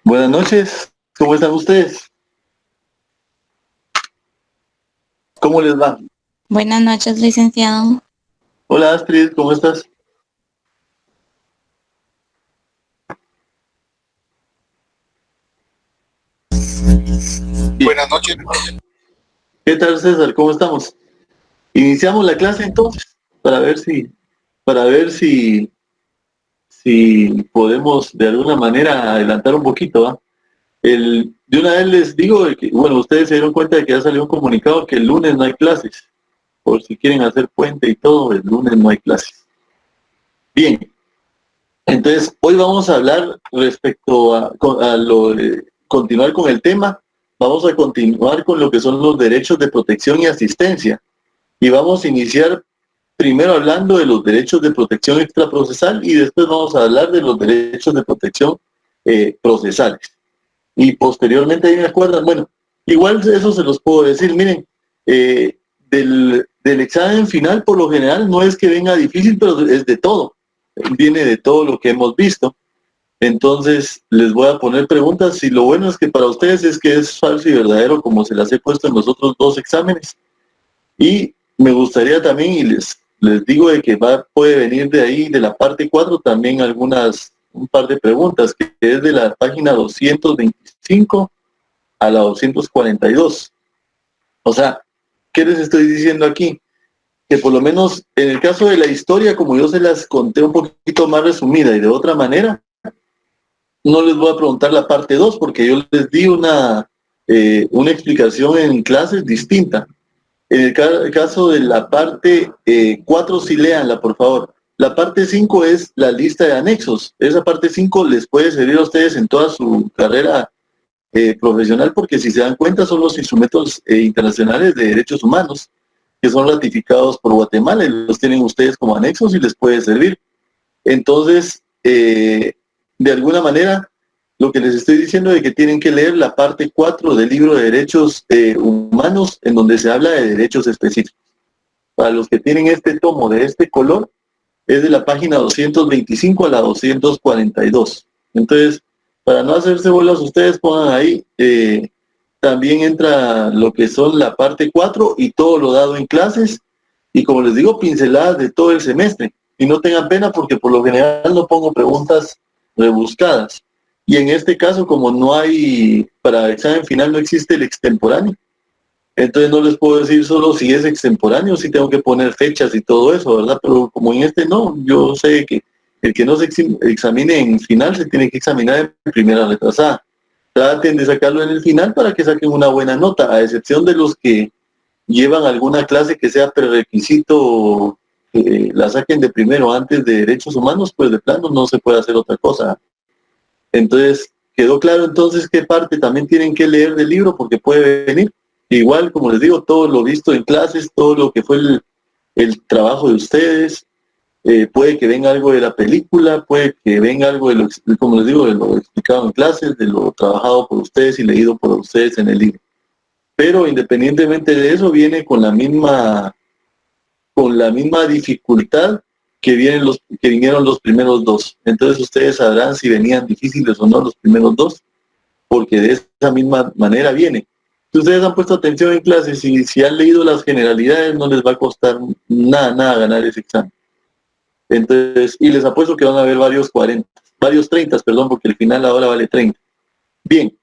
Buenas noches, ¿cómo están ustedes? ¿Cómo les va? Buenas noches, licenciado. Hola Astrid, ¿cómo estás? Bien. Buenas noches. ¿Qué tal César? ¿Cómo estamos? Iniciamos la clase entonces para ver si podemos de alguna manera adelantar un poquito, ¿va? De una vez les digo de que, bueno, ustedes se dieron cuenta de que ya salió un comunicado que el lunes no hay clases. Por si quieren hacer puente y todo, el lunes no hay clases. Bien, entonces hoy vamos a hablar respecto a lo de continuar con el tema. Vamos a continuar con lo que son los derechos de protección y asistencia. Y vamos a iniciar primero hablando de los derechos de protección extraprocesal y después vamos a hablar de los derechos de protección procesales. Y posteriormente ahí me acuerdan, bueno, igual eso se los puedo decir, miren, del examen final por lo general no es que venga difícil, pero es de todo, viene de todo lo que hemos visto. Entonces les voy a poner preguntas y lo bueno es que para ustedes es que es falso y verdadero como se las he puesto en los otros dos exámenes. Y me gustaría también, y les digo de que puede venir de ahí, de la parte 4 también un par de preguntas, que es de la página 225 a la 242. O sea, ¿qué les estoy diciendo aquí? Que por lo menos en el caso de la historia, como yo se las conté un poquito más resumida y de otra manera, no les voy a preguntar la parte 2 porque yo les di una explicación en clases distinta. En el caso de la parte 4, sí léanla, por favor. La parte 5 es la lista de anexos. Esa parte 5 les puede servir a ustedes en toda su carrera profesional porque si se dan cuenta son los instrumentos internacionales de derechos humanos que son ratificados por Guatemala y los tienen ustedes como anexos y les puede servir. Entonces, de alguna manera, lo que les estoy diciendo es que tienen que leer la parte 4 del libro de derechos humanos, en donde se habla de derechos específicos. Para los que tienen este tomo de este color, es de la página 225 a la 242. Entonces, para no hacerse bolas, ustedes pongan ahí, también entra lo que son la parte 4 y todo lo dado en clases, y como les digo, pinceladas de todo el semestre. Y no tengan pena porque por lo general no pongo preguntas rebuscadas. Y en este caso, como no hay, para examen final no existe el extemporáneo, entonces no les puedo decir solo si es extemporáneo, si tengo que poner fechas y todo eso, ¿verdad? Pero como en este no, yo sé que el que no se examine en final se tiene que examinar en primera retrasada. Traten de sacarlo en el final para que saquen una buena nota, a excepción de los que llevan alguna clase que sea prerequisito, que la saquen de primero antes de derechos humanos, pues de plano no se puede hacer otra cosa. Entonces, quedó claro entonces qué parte también tienen que leer del libro porque puede venir. Igual, como les digo, todo lo visto en clases, todo lo que fue el trabajo de ustedes, puede que venga algo de la película, puede que venga algo de lo, como les digo, de lo explicado en clases, de lo trabajado por ustedes y leído por ustedes en el libro. Pero independientemente de eso, viene con la misma dificultad que vinieron los primeros dos. Entonces ustedes sabrán si venían difíciles o no los primeros dos, porque de esa misma manera viene. Si ustedes han puesto atención en clases y si han leído las generalidades, no les va a costar nada ganar ese examen. Entonces, y les apuesto que van a haber varios 30, perdón, porque el final ahora vale 30. Bien,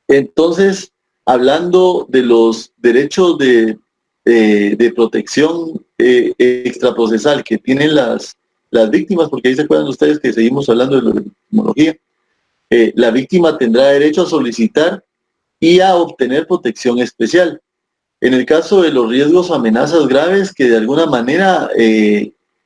entonces, hablando de los derechos de protección extraprocesal que tienen las víctimas, porque ahí se acuerdan ustedes que seguimos hablando de la victimología, la víctima tendrá derecho a solicitar y a obtener protección especial. En el caso de los riesgos o amenazas graves que de alguna manera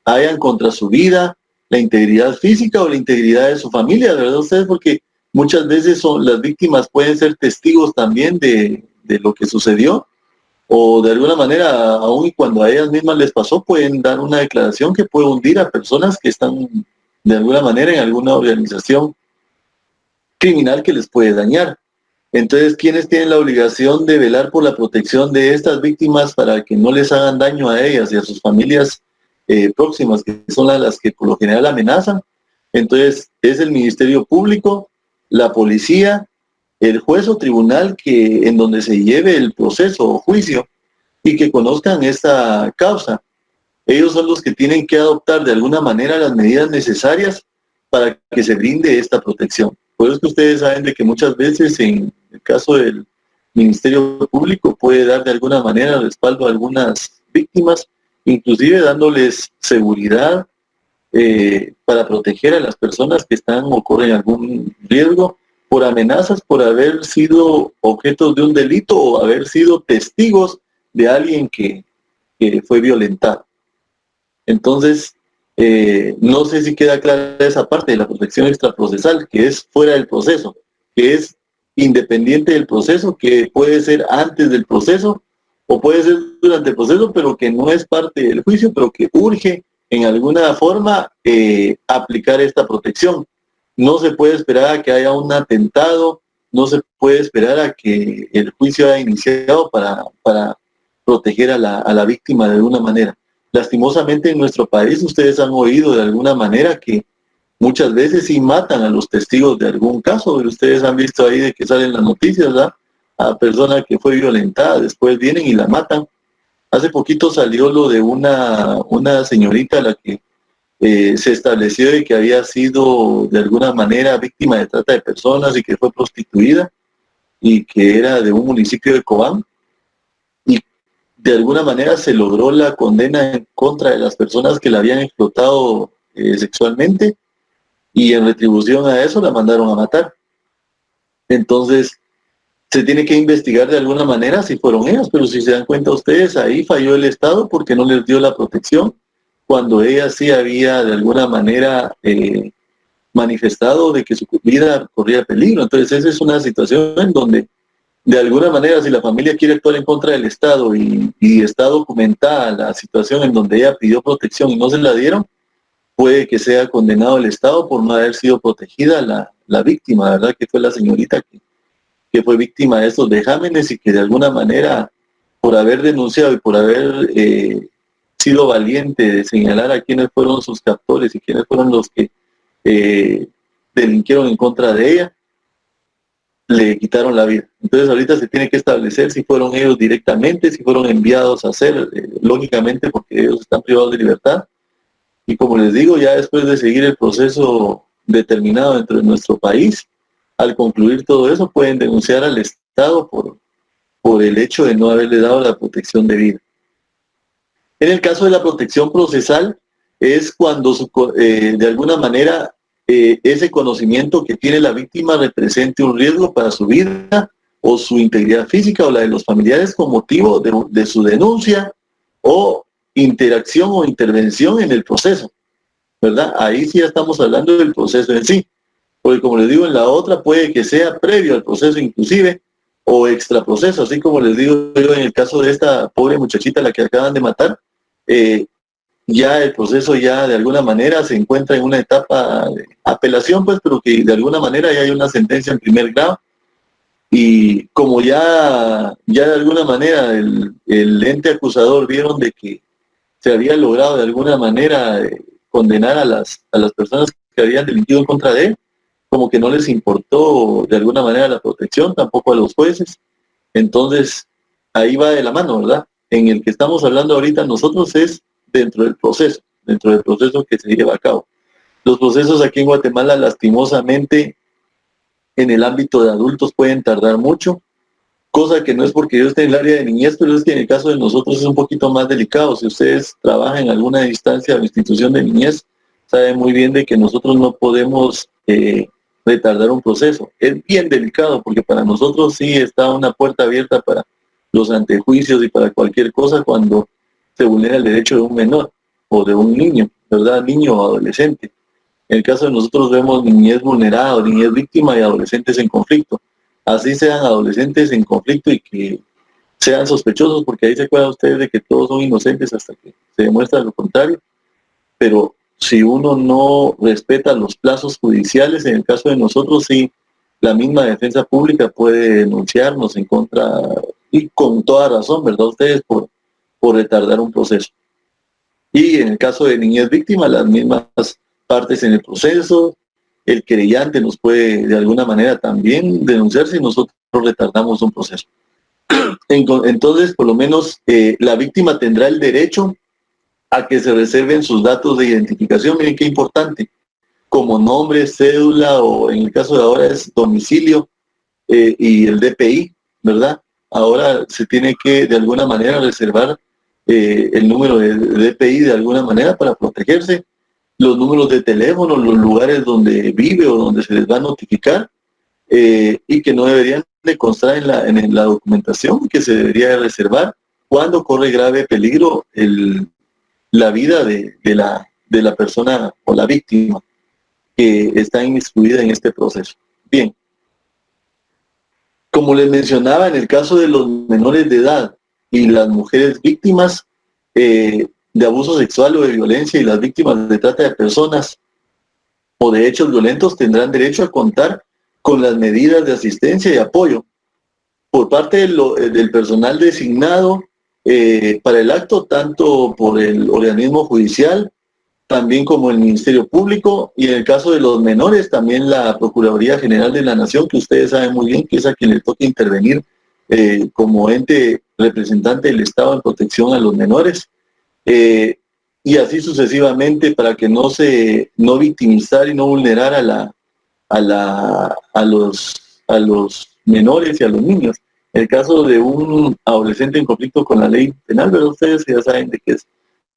hayan contra su vida, la integridad física o la integridad de su familia, ¿verdad ustedes? Porque muchas veces las víctimas pueden ser testigos también de lo que sucedió, o de alguna manera, aun y cuando a ellas mismas les pasó, pueden dar una declaración que puede hundir a personas que están de alguna manera en alguna organización criminal que les puede dañar. Entonces, ¿quiénes tienen la obligación de velar por la protección de estas víctimas para que no les hagan daño a ellas y a sus familias próximas, que son las que por lo general amenazan? Entonces, es el Ministerio Público la policía, el juez o tribunal en donde se lleve el proceso o juicio y que conozcan esta causa. Ellos son los que tienen que adoptar de alguna manera las medidas necesarias para que se brinde esta protección. Por eso es que ustedes saben de que muchas veces en el caso del Ministerio Público puede dar de alguna manera respaldo a algunas víctimas, inclusive dándoles seguridad para proteger a las personas que están o corren algún riesgo por amenazas, por haber sido objetos de un delito o haber sido testigos de alguien que fue violentado. Entonces, no sé si queda clara esa parte de la protección extraprocesal, que es fuera del proceso, que es independiente del proceso, que puede ser antes del proceso o puede ser durante el proceso, pero que no es parte del juicio, pero que urge en alguna forma aplicar esta protección. No se puede esperar a que haya un atentado, no se puede esperar a que el juicio haya iniciado para proteger a la víctima de alguna manera. Lastimosamente en nuestro país ustedes han oído de alguna manera que muchas veces sí matan a los testigos de algún caso. Ustedes han visto ahí de que salen las noticias, ¿verdad? A persona que fue violentada, después vienen y la matan. Hace poquito salió lo de una señorita a la que se estableció de que había sido de alguna manera víctima de trata de personas y que fue prostituida y que era de un municipio de Cobán. Y de alguna manera se logró la condena en contra de las personas que la habían explotado sexualmente y en retribución a eso la mandaron a matar. Entonces, se tiene que investigar de alguna manera si fueron ellas, pero si se dan cuenta ustedes, ahí falló el Estado porque no les dio la protección cuando ella sí había de alguna manera manifestado de que su vida corría peligro. Entonces, esa es una situación en donde de alguna manera, si la familia quiere actuar en contra del Estado y está documentada la situación en donde ella pidió protección y no se la dieron, puede que sea condenado el Estado por no haber sido protegida la víctima, ¿verdad? Que fue la señorita que fue víctima de estos vejámenes y que de alguna manera, por haber denunciado y por haber sido valiente de señalar a quiénes fueron sus captores y quiénes fueron los que delinquieron en contra de ella, le quitaron la vida. Entonces ahorita se tiene que establecer si fueron ellos directamente, si fueron enviados a hacer, lógicamente porque ellos están privados de libertad. Y como les digo, ya después de seguir el proceso determinado dentro de nuestro país, al concluir todo eso pueden denunciar al Estado por el hecho de no haberle dado la protección debida. En el caso de la protección procesal, es cuando de alguna manera ese conocimiento que tiene la víctima represente un riesgo para su vida o su integridad física o la de los familiares con motivo de su denuncia o interacción o intervención en el proceso, ¿verdad? Ahí sí ya estamos hablando del proceso en sí, porque como les digo, en la otra puede que sea previo al proceso inclusive o extra proceso, así como les digo yo en el caso de esta pobre muchachita a la que acaban de matar, ya el proceso ya de alguna manera se encuentra en una etapa de apelación, pues, pero que de alguna manera ya hay una sentencia en primer grado y como ya de alguna manera el ente acusador vieron de que se había logrado de alguna manera condenar a las personas que habían delinquido en contra de él, como que no les importó de alguna manera la protección, tampoco a los jueces. Entonces, ahí va de la mano, ¿verdad? En el que estamos hablando ahorita nosotros es dentro del proceso que se lleva a cabo. Los procesos aquí en Guatemala, lastimosamente, en el ámbito de adultos pueden tardar mucho, cosa que no es porque yo esté en el área de niñez, pero es que en el caso de nosotros es un poquito más delicado. Si ustedes trabajan en alguna instancia o institución de niñez, saben muy bien de que nosotros no podemos retardar un proceso. Es bien delicado porque para nosotros sí está una puerta abierta para los antejuicios y para cualquier cosa cuando se vulnera el derecho de un menor o de un niño, ¿verdad? Niño o adolescente. En el caso de nosotros vemos niñez vulnerada, niñez víctima y adolescentes en conflicto. Así sean adolescentes en conflicto y que sean sospechosos, porque ahí se acuerdan ustedes de que todos son inocentes hasta que se demuestra lo contrario. Pero si uno no respeta los plazos judiciales, en el caso de nosotros sí, la misma defensa pública puede denunciarnos en contra, y con toda razón, ¿verdad? Ustedes por retardar un proceso. Y en el caso de niñez víctima, las mismas partes en el proceso, el querellante nos puede de alguna manera también denunciar si nosotros retardamos un proceso. Entonces, por lo menos, la víctima tendrá el derecho a que se reserven sus datos de identificación. Miren qué importante, como nombre, cédula, o en el caso de ahora es domicilio, y el DPI, ¿verdad? Ahora se tiene que de alguna manera reservar el número de DPI de alguna manera para protegerse, los números de teléfono, los lugares donde vive o donde se les va a notificar, y que no deberían de constar en la documentación, que se debería de reservar cuando corre grave peligro la vida de la persona o la víctima que está inmiscuida en este proceso. Bien, como les mencionaba, en el caso de los menores de edad y las mujeres víctimas de abuso sexual o de violencia y las víctimas de trata de personas o de hechos violentos tendrán derecho a contar con las medidas de asistencia y apoyo por parte del personal designado para el acto, tanto por el organismo judicial, también como el Ministerio Público, y en el caso de los menores, también la Procuraduría General de la Nación, que ustedes saben muy bien que es a quien le toca intervenir como ente representante del Estado en protección a los menores, y así sucesivamente, para que no victimizar y no vulnerar a los menores y a los niños. En el caso de un adolescente en conflicto con la ley penal, ¿verdad? Ustedes ya saben de que es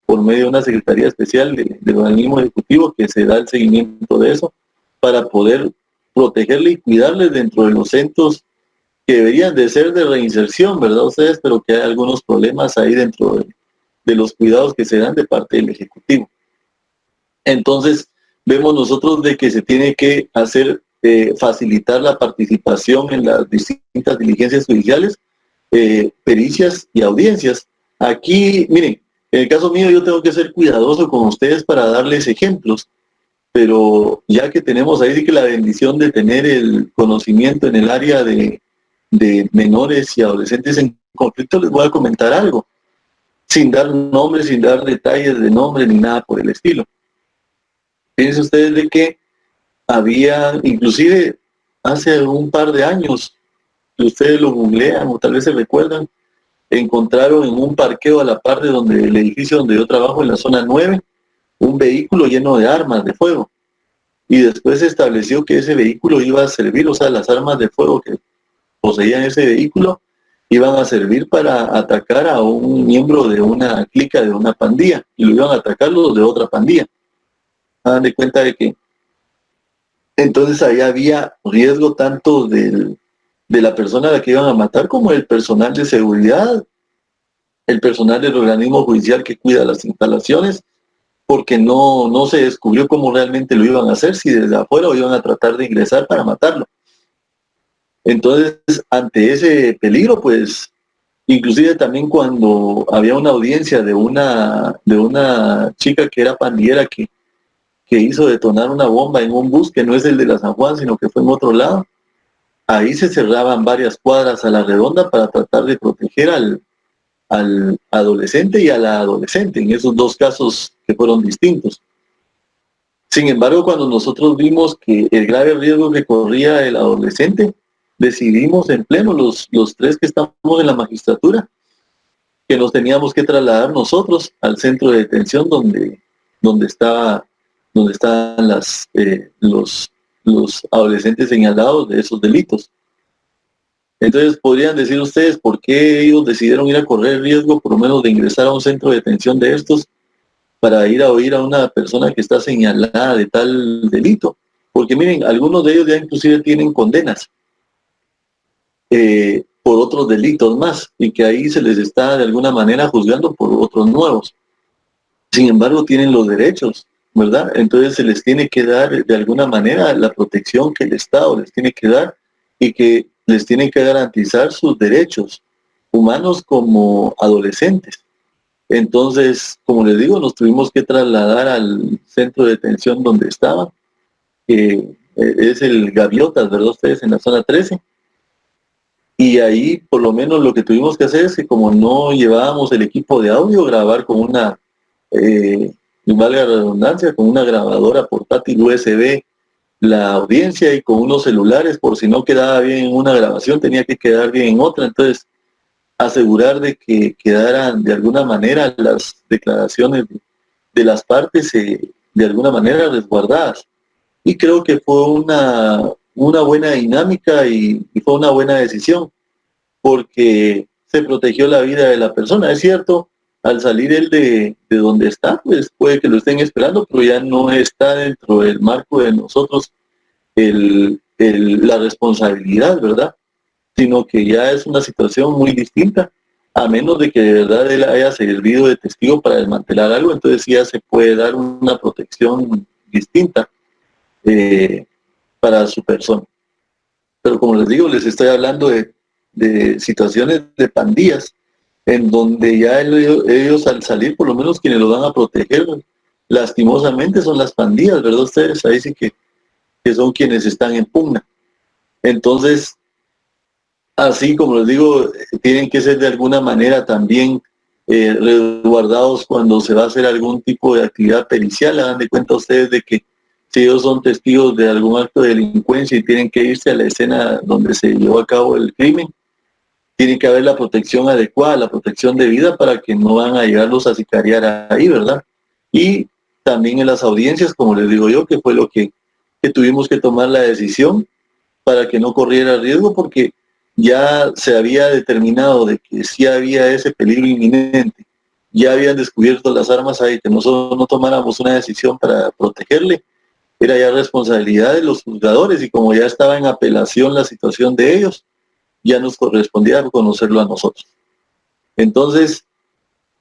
por medio de una secretaría especial del organismo ejecutivo que se da el seguimiento de eso para poder protegerle y cuidarle dentro de los centros que deberían de ser de reinserción, ¿verdad ustedes? Pero que hay algunos problemas ahí dentro de los cuidados que se dan de parte del Ejecutivo. Entonces, vemos nosotros de que se tiene que hacer, facilitar la participación en las distintas diligencias judiciales, pericias y audiencias. Aquí, miren, en el caso mío yo tengo que ser cuidadoso con ustedes para darles ejemplos, pero ya que tenemos ahí sí que la bendición de tener el conocimiento en el área de menores y adolescentes en conflicto, les voy a comentar algo, sin dar nombres, sin dar detalles de nombre ni nada por el estilo. Fíjense ustedes de que había, inclusive hace un par de años, que ustedes lo googlean o tal vez se recuerdan, encontraron en un parqueo a la par de donde el edificio donde yo trabajo, en la zona 9, un vehículo lleno de armas de fuego. Y después se estableció que ese vehículo iba a servir, o sea, las armas de fuego que poseían ese vehículo iban a servir para atacar a un miembro de una clica, de una pandilla, y lo iban a atacar los de otra pandilla. Hagan de cuenta de que entonces ahí había riesgo tanto de la persona a la que iban a matar como el personal de seguridad, el personal del organismo judicial que cuida las instalaciones, porque no se descubrió cómo realmente lo iban a hacer, si desde afuera o iban a tratar de ingresar para matarlo. Entonces, ante ese peligro, pues, inclusive también cuando había una audiencia de una chica que era pandillera que hizo detonar una bomba en un bus que no es el de la San Juan, sino que fue en otro lado, ahí se cerraban varias cuadras a la redonda para tratar de proteger al adolescente y a la adolescente, en esos dos casos que fueron distintos. Sin embargo, cuando nosotros vimos que el grave riesgo que corría el adolescente, decidimos en pleno, los tres que estamos en la magistratura, que nos teníamos que trasladar nosotros al centro de detención donde estaban los adolescentes señalados de esos delitos. Entonces podrían decir ustedes por qué ellos decidieron ir a correr el riesgo por lo menos de ingresar a un centro de detención de estos para ir a oír a una persona que está señalada de tal delito. Porque miren, algunos de ellos ya inclusive tienen condenas por otros delitos más, y que ahí se les está de alguna manera juzgando por otros nuevos. Sin embargo, tienen los derechos, ¿verdad? Entonces se les tiene que dar de alguna manera la protección que el Estado les tiene que dar y que les tiene que garantizar sus derechos humanos como adolescentes. Entonces, como les digo, nos tuvimos que trasladar al centro de detención donde estaban, que es el Gaviotas, ¿verdad? Ustedes en la zona 13. Y ahí por lo menos lo que tuvimos que hacer es que como no llevábamos el equipo de audio, grabar con una, valga la redundancia, con una grabadora portátil USB la audiencia, y con unos celulares, por si no quedaba bien en una grabación, tenía que quedar bien en otra. Entonces, asegurar de que quedaran de alguna manera las declaraciones de las partes de alguna manera resguardadas. Y creo que fue una buena dinámica y fue una buena decisión, porque se protegió la vida de la persona. Es cierto, al salir él de donde está, pues puede que lo estén esperando, pero ya no está dentro del marco de nosotros la responsabilidad, ¿verdad? Sino que ya es una situación muy distinta, a menos de que de verdad él haya servido de testigo para desmantelar algo. Entonces ya se puede dar una protección distinta para su persona. Pero como les digo, les estoy hablando de situaciones de pandillas, en donde ya ellos al salir, por lo menos quienes lo van a proteger, lastimosamente son las pandillas, ¿verdad? Ustedes ahí sí que son quienes están en pugna. Entonces, así como les digo, tienen que ser de alguna manera también resguardados cuando se va a hacer algún tipo de actividad pericial. Hagan de cuenta ustedes de que si ellos son testigos de algún acto de delincuencia y tienen que irse a la escena donde se llevó a cabo el crimen, tiene que haber la protección adecuada, la protección debida, para que no van a llegarlos a sicariar ahí, ¿verdad? Y también en las audiencias, como les digo yo, que fue lo que tuvimos que tomar la decisión para que no corriera riesgo, porque ya se había determinado de que sí había ese peligro inminente, ya habían descubierto las armas ahí, que nosotros no tomáramos una decisión para protegerle, era ya responsabilidad de los juzgadores, y como ya estaba en apelación la situación de ellos, ya nos correspondía conocerlo a nosotros. Entonces,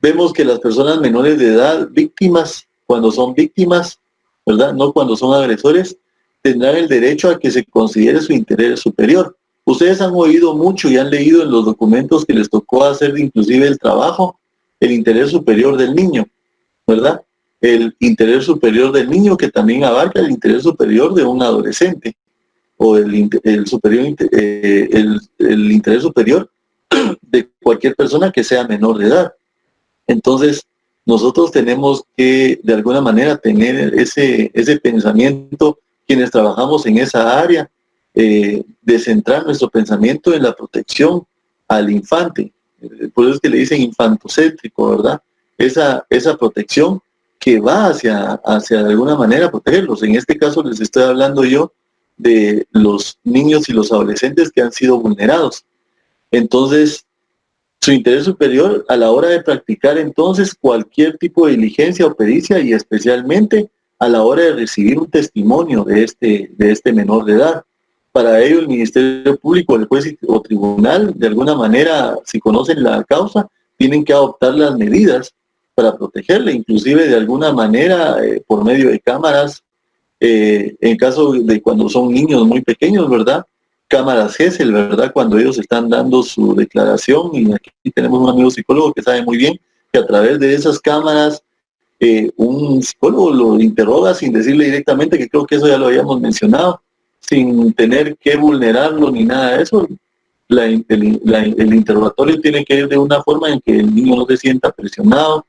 vemos que las personas menores de edad, víctimas, cuando son víctimas, ¿verdad? No cuando son agresores, tendrán el derecho a que se considere su interés superior. Ustedes han oído mucho y han leído en los documentos que les tocó hacer inclusive el trabajo, el interés superior del niño, ¿verdad? El interés superior del niño, que también abarca el interés superior de un adolescente, o el interés superior de cualquier persona que sea menor de edad. Entonces, nosotros tenemos que, de alguna manera, tener ese pensamiento, quienes trabajamos en esa área, de centrar nuestro pensamiento en la protección al infante. Por eso es que le dicen infantocéntrico, ¿verdad? Esa protección que va hacia de alguna manera protegerlos. En este caso les estoy hablando yo de los niños y los adolescentes que han sido vulnerados. Entonces, su interés superior a la hora de practicar entonces cualquier tipo de diligencia o pericia, y especialmente a la hora de recibir un testimonio de este menor de edad. Para ello, el Ministerio Público, el juez o tribunal, de alguna manera, si conocen la causa, tienen que adoptar las medidas para protegerle, inclusive de alguna manera por medio de cámaras, en caso de cuando son niños muy pequeños, ¿verdad? Cámaras GESEL, ¿verdad? Cuando ellos están dando su declaración, y aquí tenemos un amigo psicólogo que sabe muy bien que a través de esas cámaras un psicólogo lo interroga sin decirle directamente, que creo que eso ya lo habíamos mencionado, sin tener que vulnerarlo ni nada de eso. El interrogatorio tiene que ir de una forma en que el niño no se sienta presionado,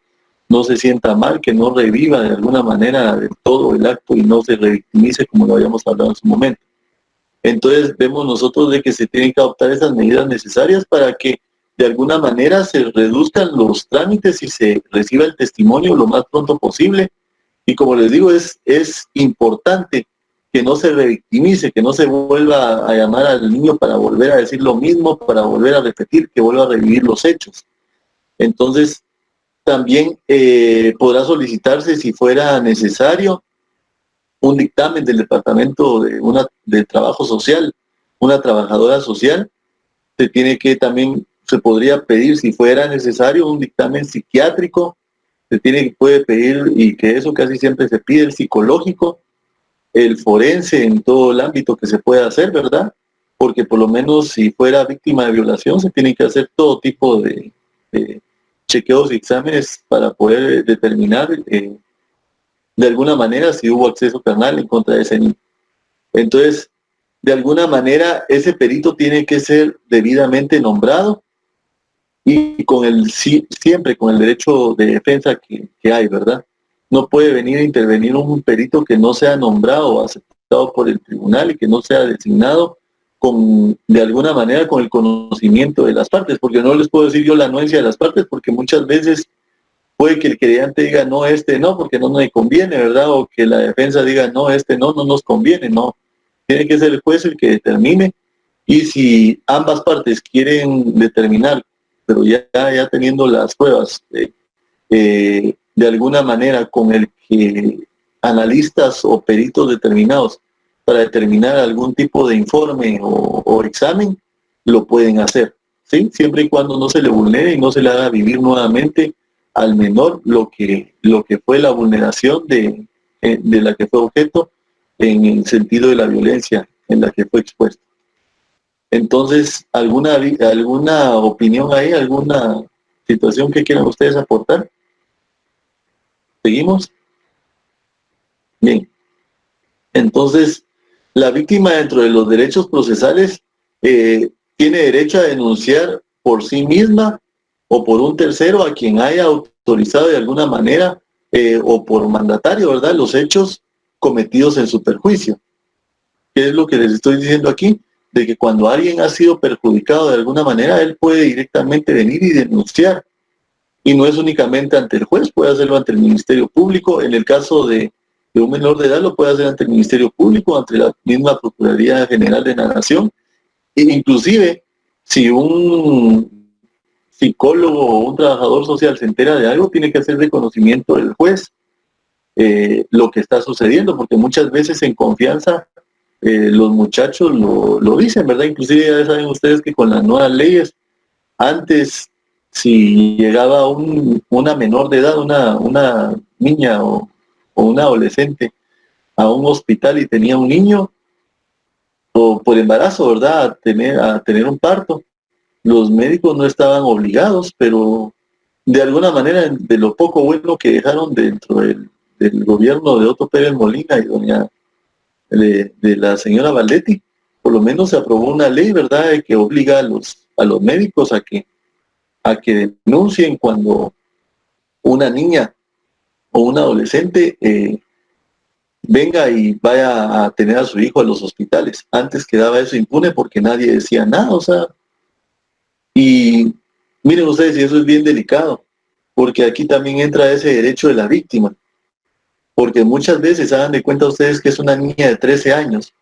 no se sienta mal, que no reviva de alguna manera de todo el acto y no se revictimice, como lo habíamos hablado en su momento. Entonces vemos nosotros de que se tienen que adoptar esas medidas necesarias para que de alguna manera se reduzcan los trámites y se reciba el testimonio lo más pronto posible. Y como les digo, es importante que no se revictimice, que no se vuelva a llamar al niño para volver a decir lo mismo, para volver a repetir, que vuelva a revivir los hechos. Entonces, también podrá solicitarse, si fuera necesario, un dictamen del Departamento de Trabajo Social, una trabajadora social. Se podría pedir, si fuera necesario, un dictamen psiquiátrico. Puede pedir, y que eso casi siempre se pide, el psicológico, el forense, en todo el ámbito que se pueda hacer, ¿verdad? Porque por lo menos si fuera víctima de violación, se tienen que hacer todo tipo de chequeos y exámenes para poder determinar de alguna manera si hubo acceso carnal en contra de ese niño. Entonces, de alguna manera, ese perito tiene que ser debidamente nombrado, y siempre con el derecho de defensa que hay, ¿verdad? No puede venir a intervenir un perito que no sea nombrado o aceptado dictado por el tribunal y que no sea designado de alguna manera con el conocimiento de las partes, porque no les puedo decir yo la anuencia de las partes, porque muchas veces puede que el querellante diga no, este no, porque no me conviene, ¿verdad? O que la defensa diga no, este no, no nos conviene, no. Tiene que ser el juez el que determine, y si ambas partes quieren determinar, pero ya teniendo las pruebas, de alguna manera con el que analistas o peritos determinados para determinar algún tipo de informe o examen, lo pueden hacer, ¿sí? Siempre y cuando no se le vulnere y no se le haga vivir nuevamente al menor lo que fue la vulneración de la que fue objeto en el sentido de la violencia en la que fue expuesto. Entonces, ¿alguna opinión ahí, alguna situación que quieran ustedes aportar? ¿Seguimos? Bien. Entonces, la víctima dentro de los derechos procesales tiene derecho a denunciar por sí misma o por un tercero a quien haya autorizado de alguna manera o por mandatario, ¿verdad?, los hechos cometidos en su perjuicio. ¿Qué es lo que les estoy diciendo aquí? De que cuando alguien ha sido perjudicado de alguna manera, él puede directamente venir y denunciar. Y no es únicamente ante el juez, puede hacerlo ante el Ministerio Público. En el caso de un menor de edad, lo puede hacer ante el Ministerio Público, ante la misma Procuraduría General de la Nación. E inclusive, si un psicólogo o un trabajador social se entera de algo, tiene que hacer reconocimiento del juez lo que está sucediendo, porque muchas veces en confianza los muchachos lo dicen, ¿verdad? Inclusive ya saben ustedes que con las nuevas leyes, antes, si llegaba una menor de edad, una niña o un adolescente a un hospital y tenía un niño, o por embarazo, ¿verdad?, a tener un parto, los médicos no estaban obligados, pero de alguna manera, de lo poco bueno que dejaron dentro del gobierno de Otto Pérez Molina y de la señora Valdetti, por lo menos se aprobó una ley, ¿verdad?, que obliga a los médicos a que denuncien cuando una niña o un adolescente venga y vaya a tener a su hijo a los hospitales. Antes quedaba eso impune porque nadie decía nada, o sea, y miren ustedes, y eso es bien delicado, porque aquí también entra ese derecho de la víctima, porque muchas veces hagan de cuenta ustedes que es una niña de 13 años.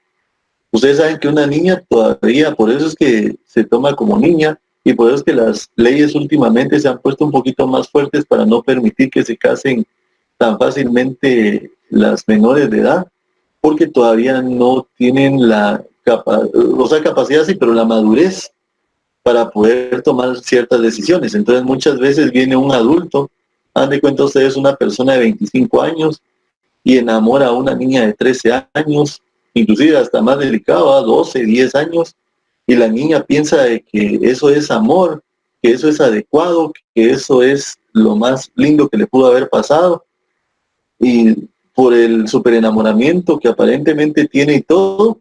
Ustedes saben que una niña todavía, por eso es que se toma como niña, y por eso es que las leyes últimamente se han puesto un poquito más fuertes para no permitir que se casen tan fácilmente las menores de edad, porque todavía no tienen la capacidad, sí, pero la madurez para poder tomar ciertas decisiones. Entonces muchas veces viene un adulto, hagan de cuenta ustedes una persona de 25 años y enamora a una niña de 13 años, inclusive hasta más delicado, a 12, 10 años, y la niña piensa de que eso es amor, que eso es adecuado, que eso es lo más lindo que le pudo haber pasado, y por el superenamoramiento que aparentemente tiene y todo,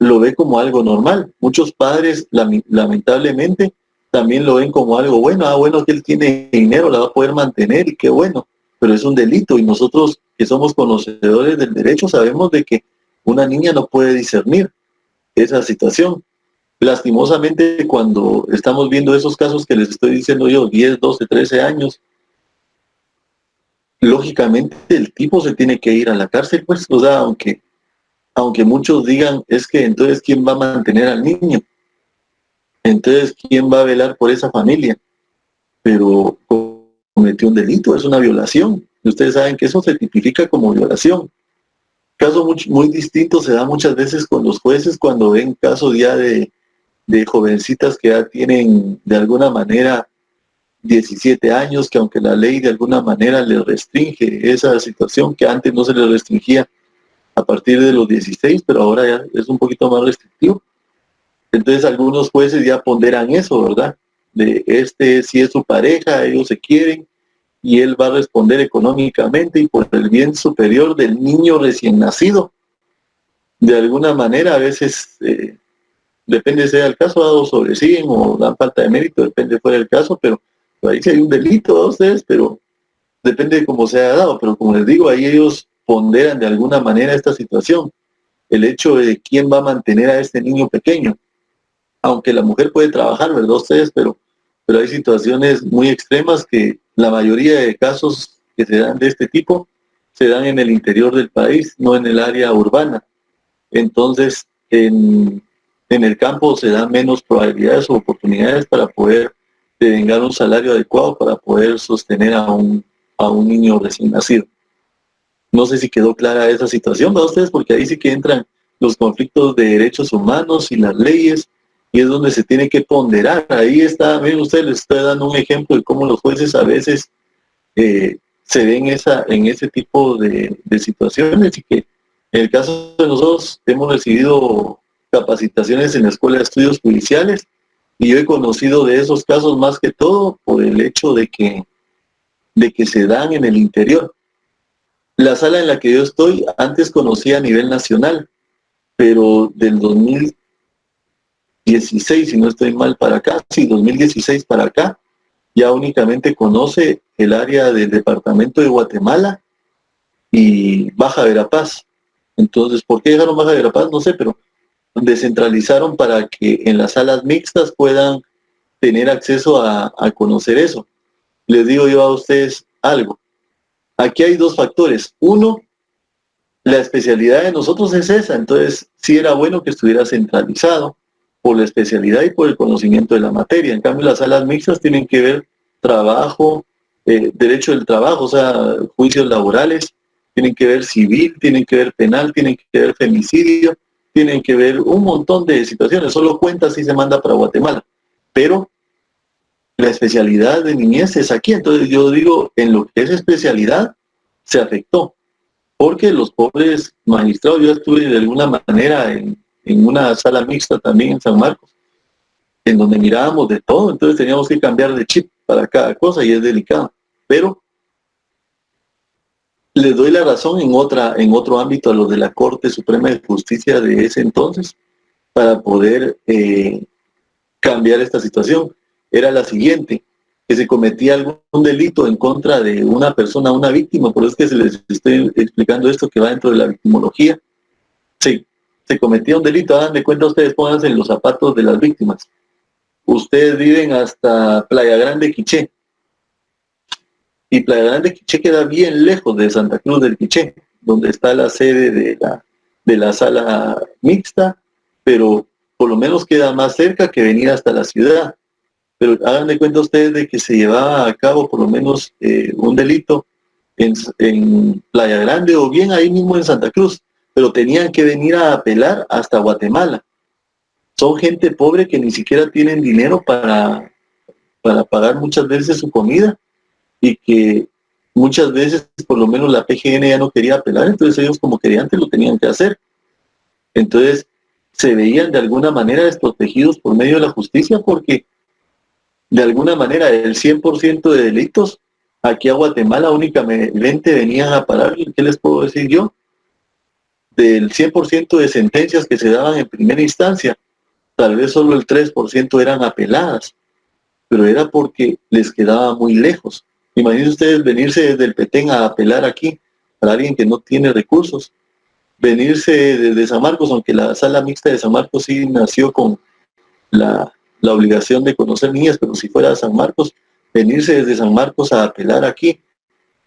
lo ve como algo normal. Muchos padres, lamentablemente, también lo ven como algo bueno. Bueno, que él tiene dinero, la va a poder mantener y qué bueno, pero es un delito, y nosotros que somos conocedores del derecho sabemos de que una niña no puede discernir esa situación. Lastimosamente, cuando estamos viendo esos casos que les estoy diciendo yo, 10, 12, 13 años, lógicamente el tipo se tiene que ir a la cárcel, pues, o sea, aunque muchos digan, es que entonces ¿quién va a mantener al niño? Entonces ¿quién va a velar por esa familia? Pero cometió un delito, es una violación. Y ustedes saben que eso se tipifica como violación. Caso muy distinto se da muchas veces con los jueces cuando ven casos ya de jovencitas que ya tienen de alguna manera 17 años, que aunque la ley de alguna manera les restringe esa situación, que antes no se les restringía a partir de los 16, pero ahora ya es un poquito más restrictivo. Entonces algunos jueces ya ponderan eso, ¿verdad? De si es su pareja, ellos se quieren, y él va a responder económicamente y por el bien superior del niño recién nacido. De alguna manera, a veces, depende sea el caso, o sobresiguen o dan falta de mérito, depende fuera del caso, pero ahí sí hay un delito a ustedes, pero depende de cómo se haya dado. Pero como les digo, ahí ellos ponderan de alguna manera esta situación. el hecho de quién va a mantener a este niño pequeño. Aunque la mujer puede trabajar, ¿verdad ustedes? Pero hay situaciones muy extremas que la mayoría de casos que se dan de este tipo se dan en el interior del país, no en el área urbana. Entonces, en el campo se dan menos probabilidades o oportunidades para poder devengar un salario adecuado para poder sostener a un niño recién nacido. No sé si quedó clara esa situación para ustedes, porque ahí sí que entran los conflictos de derechos humanos y las leyes, y es donde se tiene que ponderar. Ahí está, miren ustedes, les estoy dando un ejemplo de cómo los jueces a veces se ven en ese tipo de situaciones, y que en el caso de nosotros hemos recibido capacitaciones en la Escuela de Estudios Judiciales, y yo he conocido de esos casos más que todo por el hecho de que se dan en el interior. La sala en la que yo estoy antes conocía a nivel nacional, pero del 2016, si no estoy mal, para acá, sí, 2016 para acá, ya únicamente conoce el área del departamento de Guatemala y Baja Verapaz. Entonces, ¿por qué dejaron Baja Verapaz? No sé, pero descentralizaron para que en las salas mixtas puedan tener acceso a conocer eso. Les digo yo a ustedes algo. Aquí hay dos factores. Uno, la especialidad de nosotros es esa, entonces sí era bueno que estuviera centralizado por la especialidad y por el conocimiento de la materia. En cambio, las salas mixtas tienen que ver trabajo, derecho del trabajo, o sea, juicios laborales, tienen que ver civil, tienen que ver penal, tienen que ver femicidio, tienen que ver un montón de situaciones. Solo cuenta si se manda para Guatemala, pero la especialidad de niñez es aquí. Entonces yo digo, en lo que es especialidad, se afectó, porque los pobres magistrados, yo estuve de alguna manera en una sala mixta también en San Marcos, en donde mirábamos de todo, entonces teníamos que cambiar de chip para cada cosa y es delicado. Pero les doy la razón en otro ámbito a los de la Corte Suprema de Justicia de ese entonces, para poder cambiar esta situación. Era la siguiente: que se cometía algún delito en contra de una persona, una víctima, por eso es que se les estoy explicando esto que va dentro de la victimología. Se cometía un delito, hagan de cuenta ustedes, pónganse en los zapatos de las víctimas. Ustedes viven hasta Playa Grande, Quiché, y Playa Grande, Quiché queda bien lejos de Santa Cruz del Quiché, donde está la sede de la sala mixta, pero por lo menos queda más cerca que venir hasta la ciudad. Pero hagan de cuenta ustedes de que se llevaba a cabo por lo menos un delito en Playa Grande o bien ahí mismo en Santa Cruz, pero tenían que venir a apelar hasta Guatemala. Son gente pobre que ni siquiera tienen dinero para pagar muchas veces su comida, y que muchas veces por lo menos la PGN ya no quería apelar, entonces ellos como querían lo tenían que hacer. Entonces se veían de alguna manera desprotegidos por medio de la justicia, porque de alguna manera el 100% de delitos aquí a Guatemala únicamente venían a parar. ¿Qué les puedo decir yo? Del 100% de sentencias que se daban en primera instancia, tal vez solo el 3% eran apeladas, pero era porque les quedaba muy lejos. Imagínense ustedes venirse desde el Petén a apelar aquí para alguien que no tiene recursos. Venirse desde San Marcos, aunque la sala mixta de San Marcos sí nació con la obligación de conocer niñas, pero si fuera a San Marcos, venirse desde San Marcos a apelar aquí,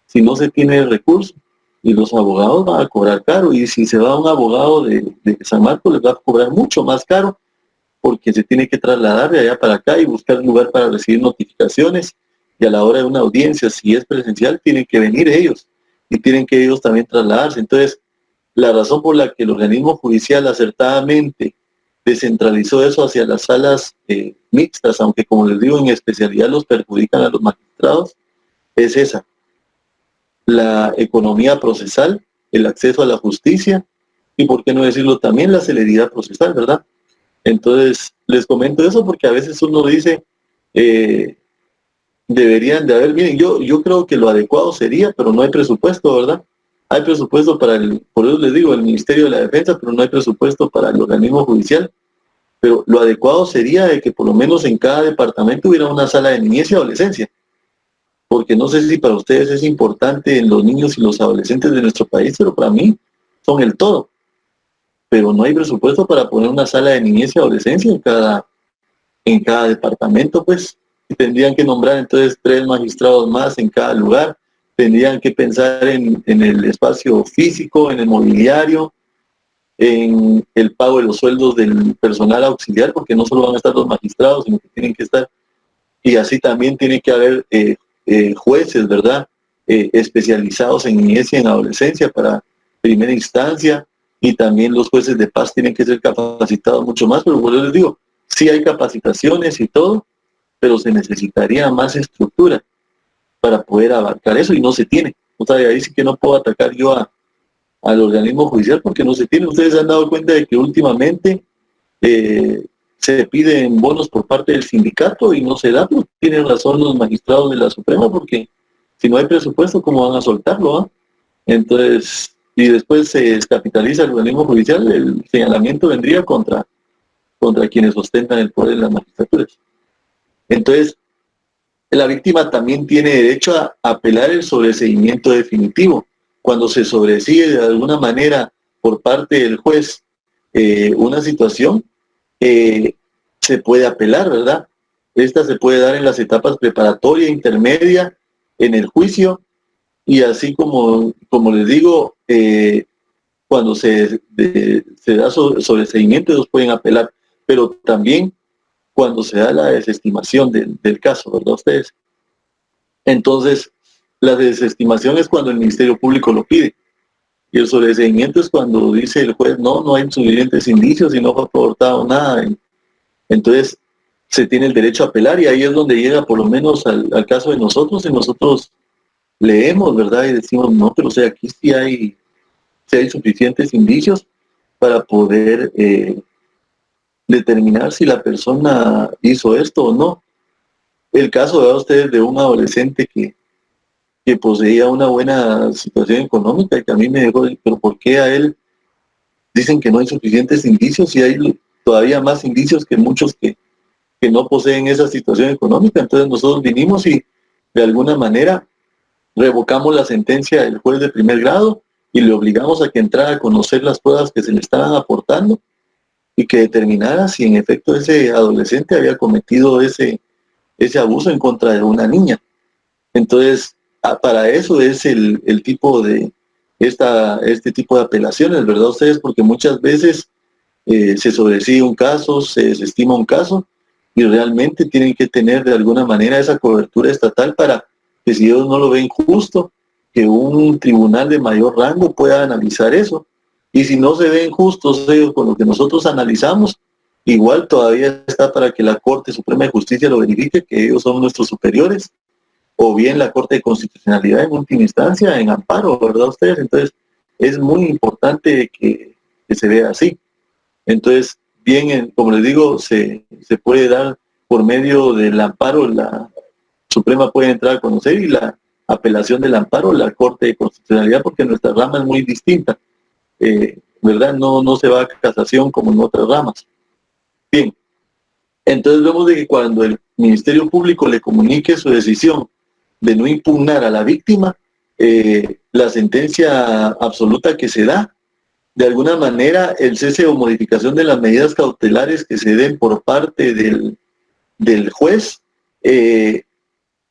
si no se tiene recursos, y los abogados van a cobrar caro, y si se va un abogado de San Marcos, les va a cobrar mucho más caro, porque se tiene que trasladar de allá para acá y buscar un lugar para recibir notificaciones, y a la hora de una audiencia, si es presencial, tienen que venir ellos, y tienen que ellos también trasladarse. Entonces, la razón por la que el organismo judicial acertadamente descentralizó eso hacia las salas mixtas, aunque como les digo, en especialidad los perjudican a los magistrados, es esa: la economía procesal, el acceso a la justicia, y por qué no decirlo también, la celeridad procesal, ¿verdad? Entonces, les comento eso porque a veces uno dice, deberían de haber, miren, yo creo que lo adecuado sería, pero no hay presupuesto, ¿verdad? Hay presupuesto para por eso les digo, el Ministerio de la Defensa, pero no hay presupuesto para el organismo judicial. Pero lo adecuado sería de que por lo menos en cada departamento hubiera una sala de niñez y adolescencia, porque no sé si para ustedes es importante en los niños y los adolescentes de nuestro país, pero para mí son el todo. pero no hay presupuesto para poner una sala de niñez y adolescencia en cada departamento, pues. Tendrían que nombrar entonces 3 magistrados más en cada lugar, tendrían que pensar en el espacio físico, en el mobiliario, en el pago de los sueldos del personal auxiliar, porque no solo van a estar los magistrados, sino que tienen que estar, y así también tiene que haber jueces, ¿verdad? Especializados en niñez y en adolescencia para primera instancia, y también los jueces de paz tienen que ser capacitados mucho más, pero yo les digo, sí hay capacitaciones y todo, pero se necesitaría más estructura para poder abarcar eso y no se tiene. O sea, ahí sí que no puedo atacar yo al organismo judicial porque no se tiene. Ustedes se han dado cuenta de que últimamente se piden bonos por parte del sindicato y no se da, pero tienen razón los magistrados de la Suprema porque si no hay presupuesto, ¿cómo van a soltarlo? ¿Ah? Entonces, y después se descapitaliza el organismo judicial, el señalamiento vendría contra quienes ostentan el poder en las magistraturas. Entonces, la víctima también tiene derecho a apelar el sobreseimiento definitivo. Cuando se sobresigue de alguna manera por parte del juez una situación, se puede apelar, ¿verdad? Esta se puede dar en las etapas preparatoria, intermedia, en el juicio, y así como les digo, cuando se da sobreseimiento, ellos pueden apelar, pero también cuando se da la desestimación del caso, ¿verdad ustedes? Entonces, la desestimación es cuando el Ministerio Público lo pide. Y el sobreseimiento es cuando dice el juez, no hay suficientes indicios y no fue aportado nada. Entonces, se tiene el derecho a apelar y ahí es donde llega por lo menos al caso de nosotros, y nosotros leemos, ¿verdad? Y decimos, no, pero o sea, aquí sí hay suficientes indicios para poder determinar si la persona hizo esto o no. El caso de ustedes de un adolescente que poseía una buena situación económica y que a mí me dejó, pero ¿por qué a él dicen que no hay suficientes indicios y hay todavía más indicios que muchos que no poseen esa situación económica? Entonces nosotros vinimos y de alguna manera revocamos la sentencia del juez de primer grado y le obligamos a que entrara a conocer las pruebas que se le estaban aportando y que determinara si en efecto ese adolescente había cometido ese abuso en contra de una niña. Entonces, para eso es el tipo de este tipo de apelaciones, ¿verdad ustedes? Porque muchas veces se sobresigue un caso, se desestima un caso y realmente tienen que tener de alguna manera esa cobertura estatal para que si ellos no lo ven justo, que un tribunal de mayor rango pueda analizar eso. Y si no se ven justos ellos con lo que nosotros analizamos, igual todavía está para que la Corte Suprema de Justicia lo verifique, que ellos son nuestros superiores, o bien la Corte de Constitucionalidad en última instancia, en amparo, ¿verdad ustedes? Entonces, es muy importante que se vea así. Entonces, bien, como les digo, se puede dar por medio del amparo, la Suprema puede entrar a conocer, y la apelación del amparo, la Corte de Constitucionalidad, porque nuestra rama es muy distinta, ¿verdad? No se va a casación como en otras ramas. Bien, entonces vemos de que cuando el Ministerio Público le comunique su decisión de no impugnar a la víctima, la sentencia absoluta que se da, de alguna manera el cese o modificación de las medidas cautelares que se den por parte del juez,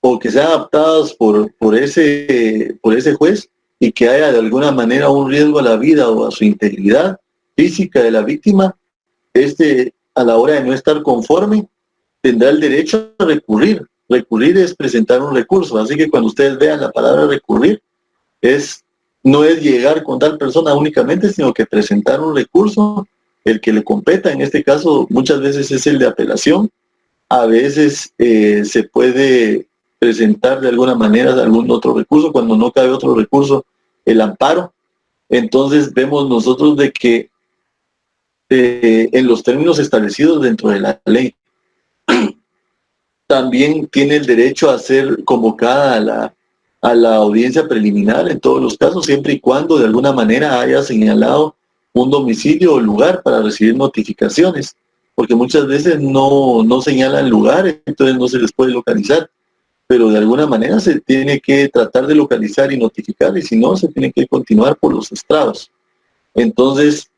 o que sean adaptadas por ese juez, y que haya de alguna manera un riesgo a la vida o a su integridad física de la víctima, a la hora de no estar conforme, tendrá el derecho a recurrir. Recurrir es presentar un recurso, así que cuando ustedes vean la palabra recurrir, no es llegar con tal persona únicamente, sino que presentar un recurso, el que le competa. En este caso muchas veces es el de apelación, a veces se puede presentar de alguna manera algún otro recurso, cuando no cabe otro recurso, el amparo. Entonces vemos nosotros de que en los términos establecidos dentro de la ley, también tiene el derecho a ser convocada a la audiencia preliminar en todos los casos, siempre y cuando de alguna manera haya señalado un domicilio o lugar para recibir notificaciones, porque muchas veces no señalan lugares, entonces no se les puede localizar, pero de alguna manera se tiene que tratar de localizar y notificar, y si no, se tiene que continuar por los estrados. Entonces,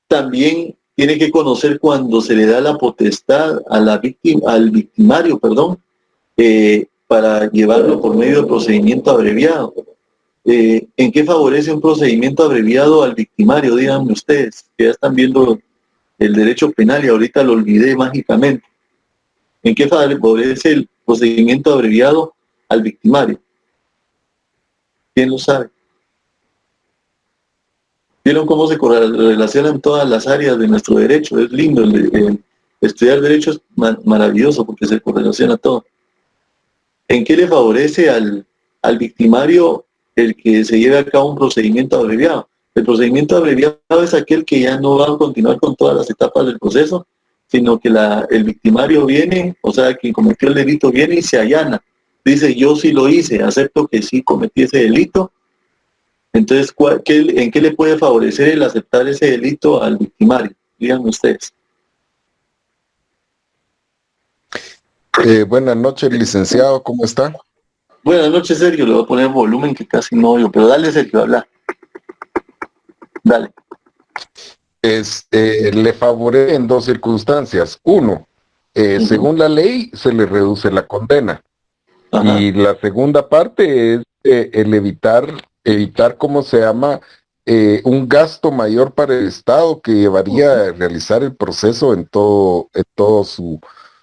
También tiene que conocer cuando se le da la potestad a la víctima, al victimario, perdón, para llevarlo por medio del procedimiento abreviado. ¿En qué favorece un procedimiento abreviado al victimario? Díganme ustedes, que ya están viendo el derecho penal y ahorita lo olvidé mágicamente. ¿En qué favorece el procedimiento abreviado al victimario? ¿Quién lo sabe? ¿Vieron cómo se relacionan todas las áreas de nuestro derecho? Es lindo, estudiar derecho es maravilloso porque se correlaciona todo. ¿En qué le favorece al victimario el que se lleve a cabo un procedimiento abreviado? El procedimiento abreviado es aquel que ya no va a continuar con todas las etapas del proceso, sino que el victimario viene, o sea, quien cometió el delito viene y se allana. Dice, yo sí lo hice, acepto que sí cometí ese delito. Entonces, ¿en qué le puede favorecer el aceptar ese delito al victimario? Díganme ustedes. Buenas noches, licenciado, ¿cómo está? Buenas noches, Sergio. Le voy a poner volumen que casi no oigo, pero dale, Sergio, habla. Dale. Le favorece en dos circunstancias. Uno, según la ley, se le reduce la condena. Ajá. Y la segunda parte es el evitar, ¿cómo se llama? Un gasto mayor para el Estado que llevaría a realizar el proceso en todo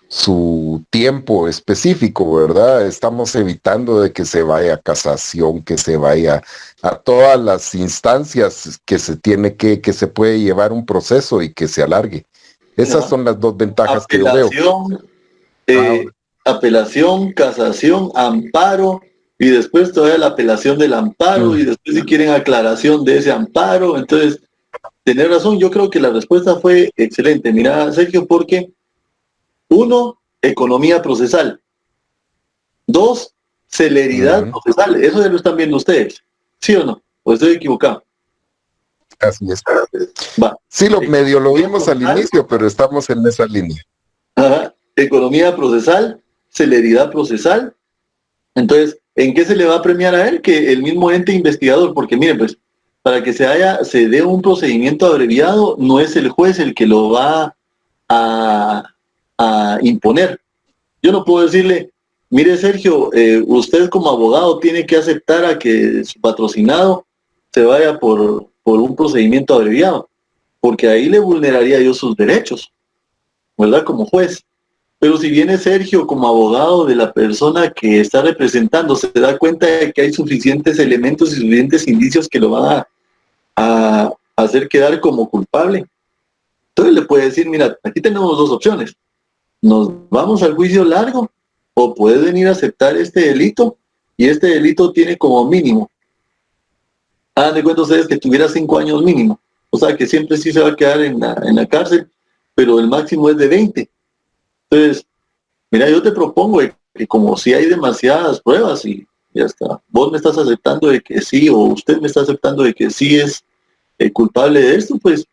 su tiempo específico, ¿verdad? Estamos evitando de que se vaya a casación, que se vaya a todas las instancias que se puede llevar un proceso y que se alargue. Esas son las dos ventajas que yo veo. Apelación, casación, amparo, y después todavía la apelación del amparo, y después si quieren aclaración de ese amparo. Entonces, tener razón, yo creo que la respuesta fue excelente. Mira, Sergio, porque uno, economía procesal. Dos, celeridad procesal. Eso ya lo están viendo ustedes. ¿Sí o no? ¿O estoy equivocado? Así es. Va. Sí, medio lo vimos al inicio, pero estamos en esa línea. Ajá. Economía procesal, celeridad procesal. Entonces, ¿en qué se le va a premiar a él? Que el mismo ente investigador, porque miren, pues, para que se dé un procedimiento abreviado, no es el juez el que lo va a imponer. Yo no puedo decirle, mire Sergio, usted como abogado tiene que aceptar a que su patrocinado se vaya por un procedimiento abreviado, porque ahí le vulneraría yo sus derechos, ¿verdad? Como juez. Pero si viene Sergio como abogado de la persona que está representando, se da cuenta de que hay suficientes elementos y suficientes indicios que lo van a hacer quedar como culpable. Entonces le puede decir, mira, aquí tenemos dos opciones. Nos vamos al juicio largo o puedes venir a aceptar este delito y este delito tiene como mínimo. Hagan de cuenta ustedes que tuviera 5 años mínimo. O sea que siempre sí se va a quedar en la cárcel, pero el máximo es de 20. Entonces, mira, yo te propongo que como si hay demasiadas pruebas y ya está, vos me estás aceptando de que sí o usted me está aceptando de que sí es culpable de esto, pues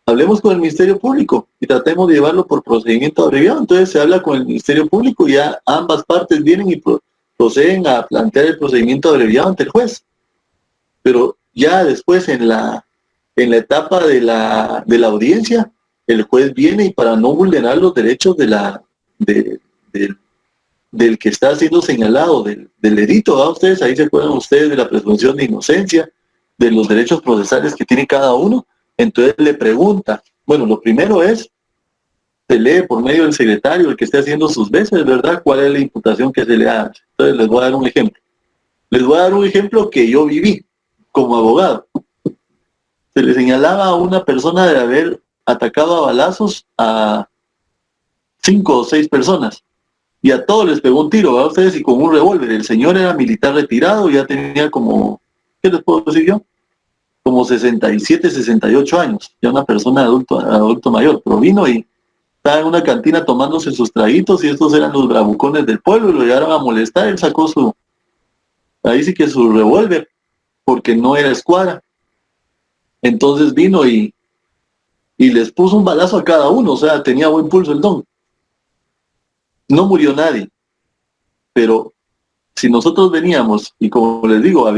hablemos con el Ministerio Público y tratemos de llevarlo por procedimiento abreviado. Entonces se habla con el Ministerio Público y ya ambas partes vienen y proceden a plantear el procedimiento abreviado ante el juez. Pero ya después en la etapa de la audiencia, el juez viene y para no vulnerar los derechos del que está siendo señalado, del delito, ¿verdad? Ustedes ahí se acuerdan ustedes de la presunción de inocencia, de los derechos procesales que tiene cada uno. Entonces le pregunta, bueno, lo primero es, se lee por medio del secretario, el que esté haciendo sus veces, ¿verdad? ¿Cuál es la imputación que se le hace? Entonces les voy a dar un ejemplo. Les voy a dar un ejemplo que yo viví como abogado. Se le señalaba a una persona de haber atacado a balazos a 5 o 6 personas. Y a todos les pegó un tiro, ¿verdad? Ustedes, y con un revólver. El señor era militar retirado, ya tenía como, ¿qué les puedo decir yo? Como 67, 68 años, ya una persona adulto mayor, pero vino y estaba en una cantina tomándose sus traguitos y estos eran los bravucones del pueblo y lo llegaron a molestar. Él sacó ahí sí que su revólver, porque no era escuadra. Entonces vino y les puso un balazo a cada uno, o sea, tenía buen pulso el don. No murió nadie, pero si nosotros veníamos y como les digo,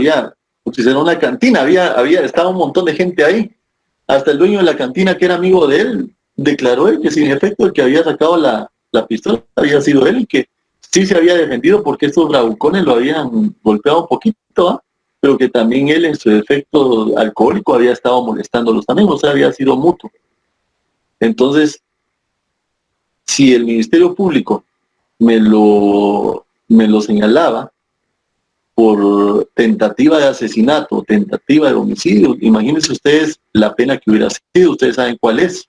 pues era una cantina, estaba un montón de gente ahí, Hasta el dueño de la cantina, que era amigo de él, declaró él que sin efecto el que había sacado la pistola había sido él y que sí se había defendido porque estos bravucones lo habían golpeado un poquito, ¿ah? Pero que también él en su efecto alcohólico había estado molestándolos también, o sea, había sido mutuo. Entonces, si el Ministerio Público me lo señalaba por tentativa de asesinato, tentativa de homicidio, imagínense ustedes la pena que hubiera sido, ustedes saben cuál es.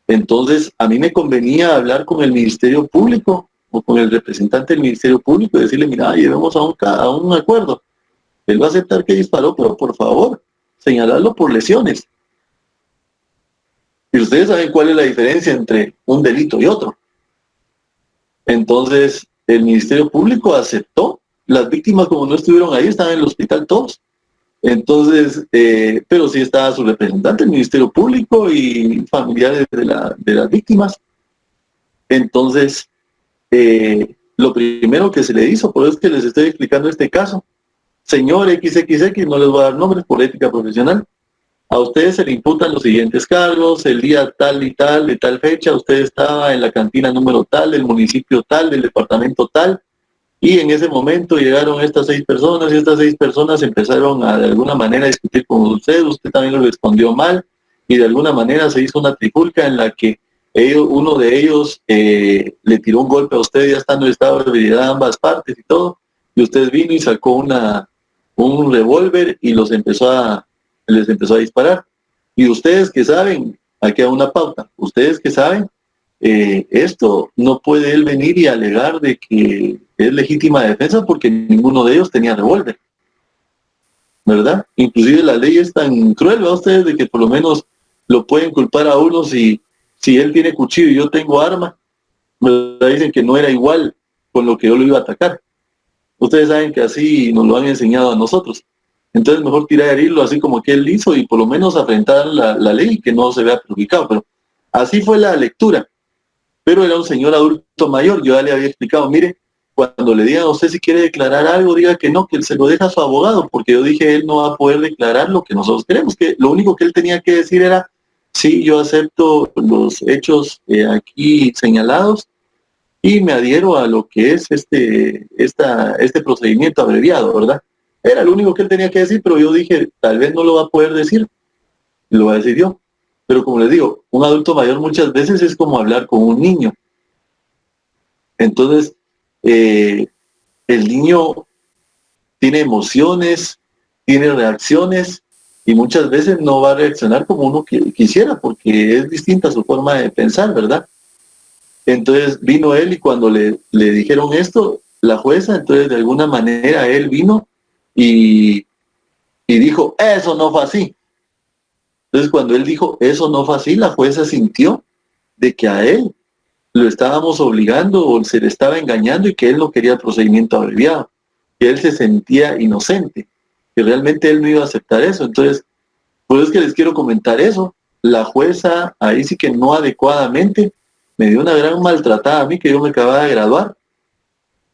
Entonces, a mí me convenía hablar con el Ministerio Público o con el representante del Ministerio Público y decirle, mira, lleguemos a un acuerdo. Él va a aceptar que disparó, pero por favor, señalarlo por lesiones. Y ustedes saben cuál es la diferencia entre un delito y otro. Entonces, el Ministerio Público aceptó. Las víctimas, como no estuvieron ahí, estaban en el hospital todos. Entonces, pero sí estaba su representante, el Ministerio Público y familiares de las víctimas. Entonces, lo primero que se le hizo, por eso es que les estoy explicando este caso, señor XXX, no les voy a dar nombres por ética profesional, a ustedes se le imputan los siguientes cargos: el día tal y tal, de tal fecha, usted estaba en la cantina número tal, del municipio tal, del departamento tal, y en ese momento llegaron estas 6 personas, y estas 6 personas empezaron a de alguna manera a discutir con usted también lo respondió mal, y de alguna manera se hizo una trifulca en la que uno de ellos le tiró un golpe a usted ya estando en estado de ebriedad a ambas partes y todo, y usted vino y sacó un revólver y les empezó a disparar. Y ustedes que saben, aquí hay una pauta, ustedes que saben, esto no puede él venir y alegar de que es legítima defensa porque ninguno de ellos tenía revólver, ¿verdad? Inclusive la ley es tan cruel, ¿verdad? Ustedes, de que por lo menos lo pueden culpar a uno si él tiene cuchillo y yo tengo arma, ¿verdad? Dicen que no era igual con lo que yo lo iba a atacar. Ustedes saben que así nos lo han enseñado a nosotros. Entonces mejor tirar el hilo así como que él hizo y por lo menos afrontar la ley y que no se vea perjudicado. Pero así fue la lectura. Pero era un señor adulto mayor. Yo ya le había explicado, mire, cuando le digan a usted si quiere declarar algo, diga que no, que él se lo deja a su abogado, porque yo dije, él no va a poder declarar lo que nosotros queremos, que lo único que él tenía que decir era, sí, yo acepto los hechos aquí señalados y me adhiero a lo que es este procedimiento abreviado, ¿verdad? Era lo único que él tenía que decir, pero yo dije, tal vez no lo va a poder decir, lo va a decir yo. Pero como les digo, un adulto mayor muchas veces es como hablar con un niño. Entonces, el niño tiene emociones, tiene reacciones, y muchas veces no va a reaccionar como uno quisiera, porque es distinta su forma de pensar, ¿verdad? Entonces vino él y cuando le dijeron esto, la jueza, entonces de alguna manera él vino y dijo, eso no fue así. Entonces cuando él dijo, eso no fue así, la jueza sintió de que a él lo estábamos obligando o se le estaba engañando y que él no quería el procedimiento abreviado, que él se sentía inocente, que realmente él no iba a aceptar eso. Entonces, por eso es que les quiero comentar eso. La jueza ahí sí que no adecuadamente me dio una gran maltratada a mí, que yo me acababa de graduar.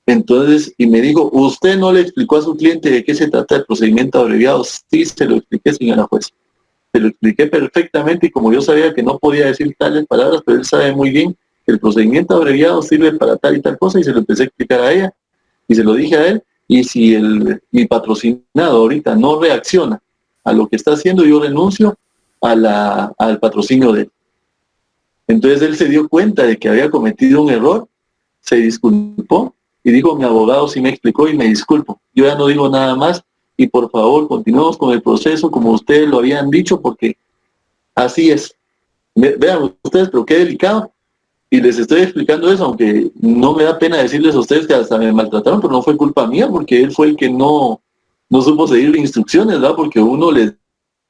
Entonces, y me dijo, ¿usted no le explicó a su cliente de qué se trata el procedimiento abreviado? Sí, se lo expliqué, señora jueza. Se lo expliqué perfectamente y como yo sabía que no podía decir tales palabras, pero él sabe muy bien que el procedimiento abreviado sirve para tal y tal cosa, y se lo empecé a explicar a ella y se lo dije a él. Y si mi patrocinado ahorita no reacciona a lo que está haciendo, yo renuncio al patrocinio de él. Entonces él se dio cuenta de que había cometido un error, se disculpó y dijo, mi abogado sí me explicó y me disculpo. Yo ya no digo nada más y por favor continuemos con el proceso como ustedes lo habían dicho, porque así es. Vean ustedes, pero qué delicado. Y les estoy explicando eso, aunque no me da pena decirles a ustedes que hasta me maltrataron, pero no fue culpa mía, porque él fue el que no supo seguir instrucciones, ¿verdad? Porque uno les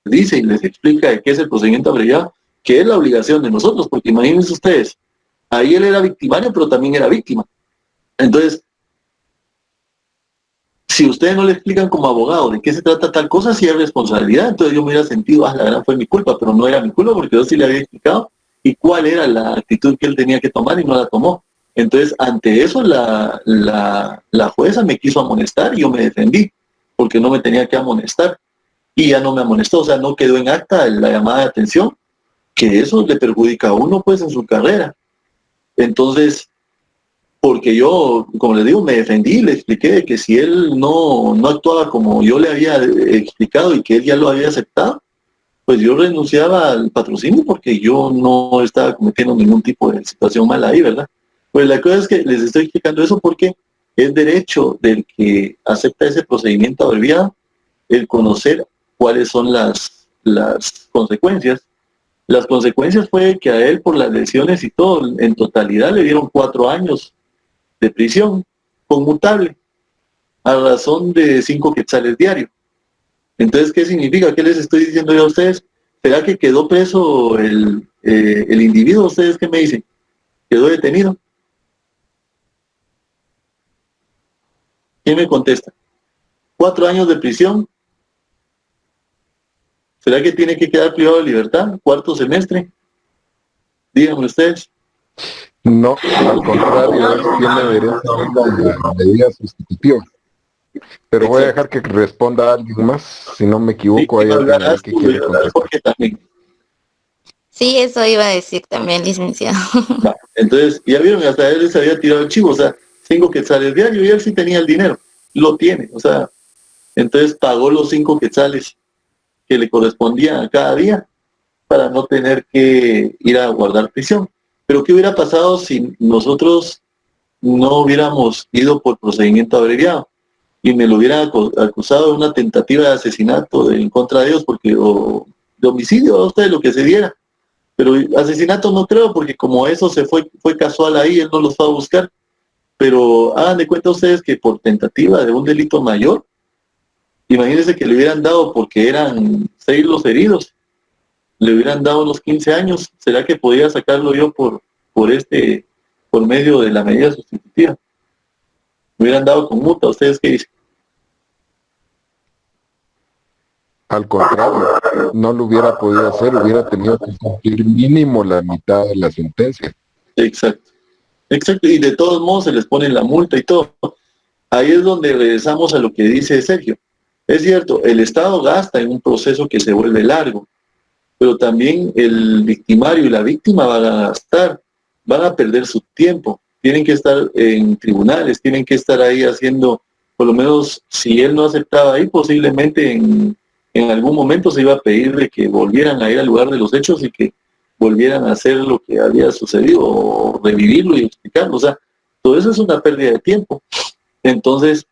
dice y les explica de qué es el procedimiento abreviado, que es la obligación de nosotros, porque imagínense ustedes, ahí él era victimario, pero también era víctima. Entonces, si ustedes no le explican como abogado de qué se trata tal cosa, sí hay responsabilidad. Entonces yo me hubiera sentido, la verdad fue mi culpa, pero no era mi culpa porque yo sí le había explicado y cuál era la actitud que él tenía que tomar y no la tomó. Entonces, ante eso, la jueza me quiso amonestar y yo me defendí, porque no me tenía que amonestar. y ya no me amonestó, o sea, no quedó en acta la llamada de atención, que eso le perjudica a uno pues en su carrera. Entonces, porque yo, como les digo, me defendí, le expliqué que si él no actuaba como yo le había explicado y que él ya lo había aceptado, pues yo renunciaba al patrocinio porque yo no estaba cometiendo ningún tipo de situación mala ahí, ¿verdad? Pues la cosa es que les estoy explicando eso porque es derecho del que acepta ese procedimiento abreviado el conocer cuáles son las consecuencias. Las consecuencias fue que a él, por las lesiones y todo, en totalidad le dieron 4 años de prisión conmutable a razón de 5 quetzales diarios. Entonces, ¿qué significa? ¿Qué les estoy diciendo yo a ustedes? ¿Será que quedó preso el individuo? ¿Ustedes qué me dicen? ¿Quedó detenido? ¿Quién me contesta? 4 años de prisión. ¿Será que tiene que quedar privado de libertad? ¿Cuarto semestre? Díganme ustedes. No, al contrario, él tiene derecho a la medida sustitutiva. Pero voy a dejar que responda alguien más, si no me equivoco, hay alguien ahí que quiere contestar. Sí, eso iba a decir también, licenciado. Va, entonces, ya vieron, hasta él se había tirado el chivo, o sea, 5 quetzales diario y él sí tenía el dinero, lo tiene, o sea, entonces pagó los 5 quetzales que le correspondían a cada día para no tener que ir a guardar prisión. Pero ¿qué hubiera pasado si nosotros no hubiéramos ido por procedimiento abreviado y me lo hubieran acusado de una tentativa de asesinato en contra de ellos porque o de homicidio, a usted lo que se diera? Pero asesinato no creo, porque como eso fue casual ahí, él no los fue a buscar. Pero hagan de cuenta ustedes que por tentativa de un delito mayor, imagínense que le hubieran dado, porque eran 6 los heridos, le hubieran dado los 15 años. ¿Será que podía sacarlo yo por medio de la medida sustitutiva? Me hubieran dado con multa. ¿Ustedes qué dicen? Al contrario, no lo hubiera podido hacer, hubiera tenido que cumplir mínimo la mitad de la sentencia. Exacto. Exacto, y de todos modos se les pone la multa y todo. Ahí es donde regresamos a lo que dice Sergio. Es cierto, el Estado gasta en un proceso que se vuelve largo, pero también el victimario y la víctima van a gastar, van a perder su tiempo, tienen que estar en tribunales, tienen que estar ahí haciendo, por lo menos si él no aceptaba ahí, posiblemente en algún momento se iba a pedirle que volvieran a ir al lugar de los hechos y que volvieran a hacer lo que había sucedido, o revivirlo y explicarlo. O sea, todo eso es una pérdida de tiempo. Entonces,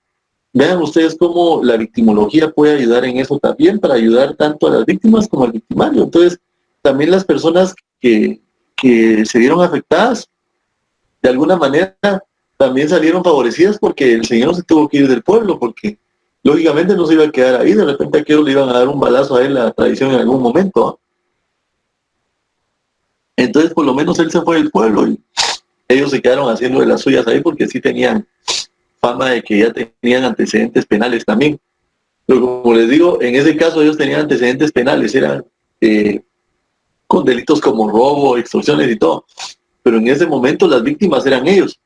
vean ustedes cómo la victimología puede ayudar en eso también, para ayudar tanto a las víctimas como al victimario. Entonces, también las personas que se vieron afectadas, de alguna manera, también salieron favorecidas porque el señor se tuvo que ir del pueblo, porque lógicamente no se iba a quedar ahí. De repente a aquellos le iban a dar un balazo a él, la tradición, en algún momento, ¿no? Entonces, por lo menos él se fue del pueblo y ellos se quedaron haciendo de las suyas ahí, porque sí tenían fama de que ya tenían antecedentes penales también. Pero como les digo, en ese caso ellos tenían antecedentes penales, eran con delitos como robo, extorsiones y todo. Pero en ese momento las víctimas eran ellos.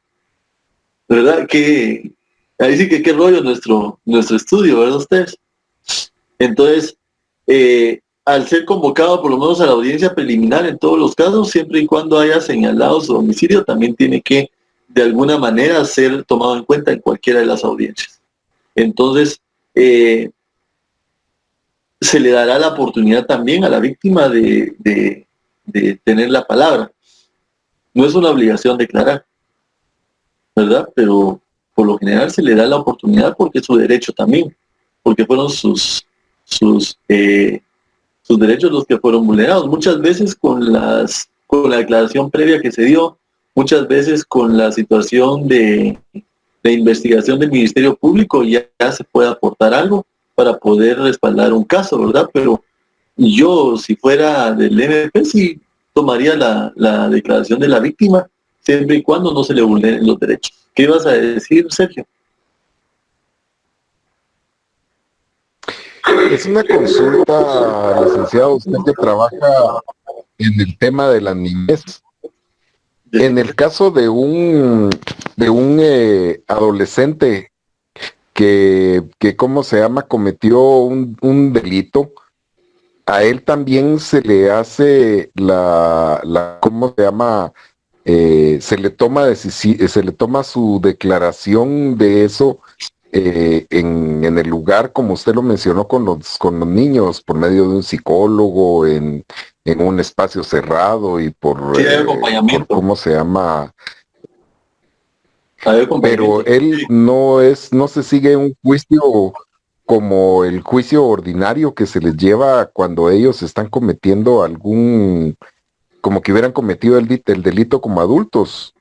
¿Verdad? Que ahí sí que qué rollo nuestro estudio, ¿verdad ustedes? Entonces, al ser convocado por lo menos a la audiencia preliminar en todos los casos, siempre y cuando haya señalado su domicilio, también tiene que de alguna manera ser tomado en cuenta en cualquiera de las audiencias. Entonces, se le dará la oportunidad también a la víctima de tener la palabra. No es una obligación declarar, ¿verdad? Pero por lo general se le da la oportunidad porque es su derecho también, porque fueron sus derechos los que fueron vulnerados. Muchas veces con la declaración previa que se dio, muchas veces con la situación de investigación del Ministerio Público ya se puede aportar algo para poder respaldar un caso, ¿verdad? Pero yo, si fuera del MP, sí tomaría la declaración de la víctima, siempre y cuando no se le vulneren los derechos. ¿Qué ibas a decir, Sergio? Es una consulta, licenciado, usted que trabaja en el tema de la niñez. En el caso de un adolescente que ¿cómo se llama? Cometió un delito, a él también se le hace ¿cómo se llama? Se le toma su declaración de eso en el lugar, como usted lo mencionó, con los niños, por medio de un psicólogo, en un espacio cerrado y Sí, hay acompañamiento. ¿cómo se llama? Hay acompañamiento. Pero él no se sigue un juicio como el juicio ordinario que se les lleva cuando ellos están cometiendo como que hubieran cometido el delito como adultos.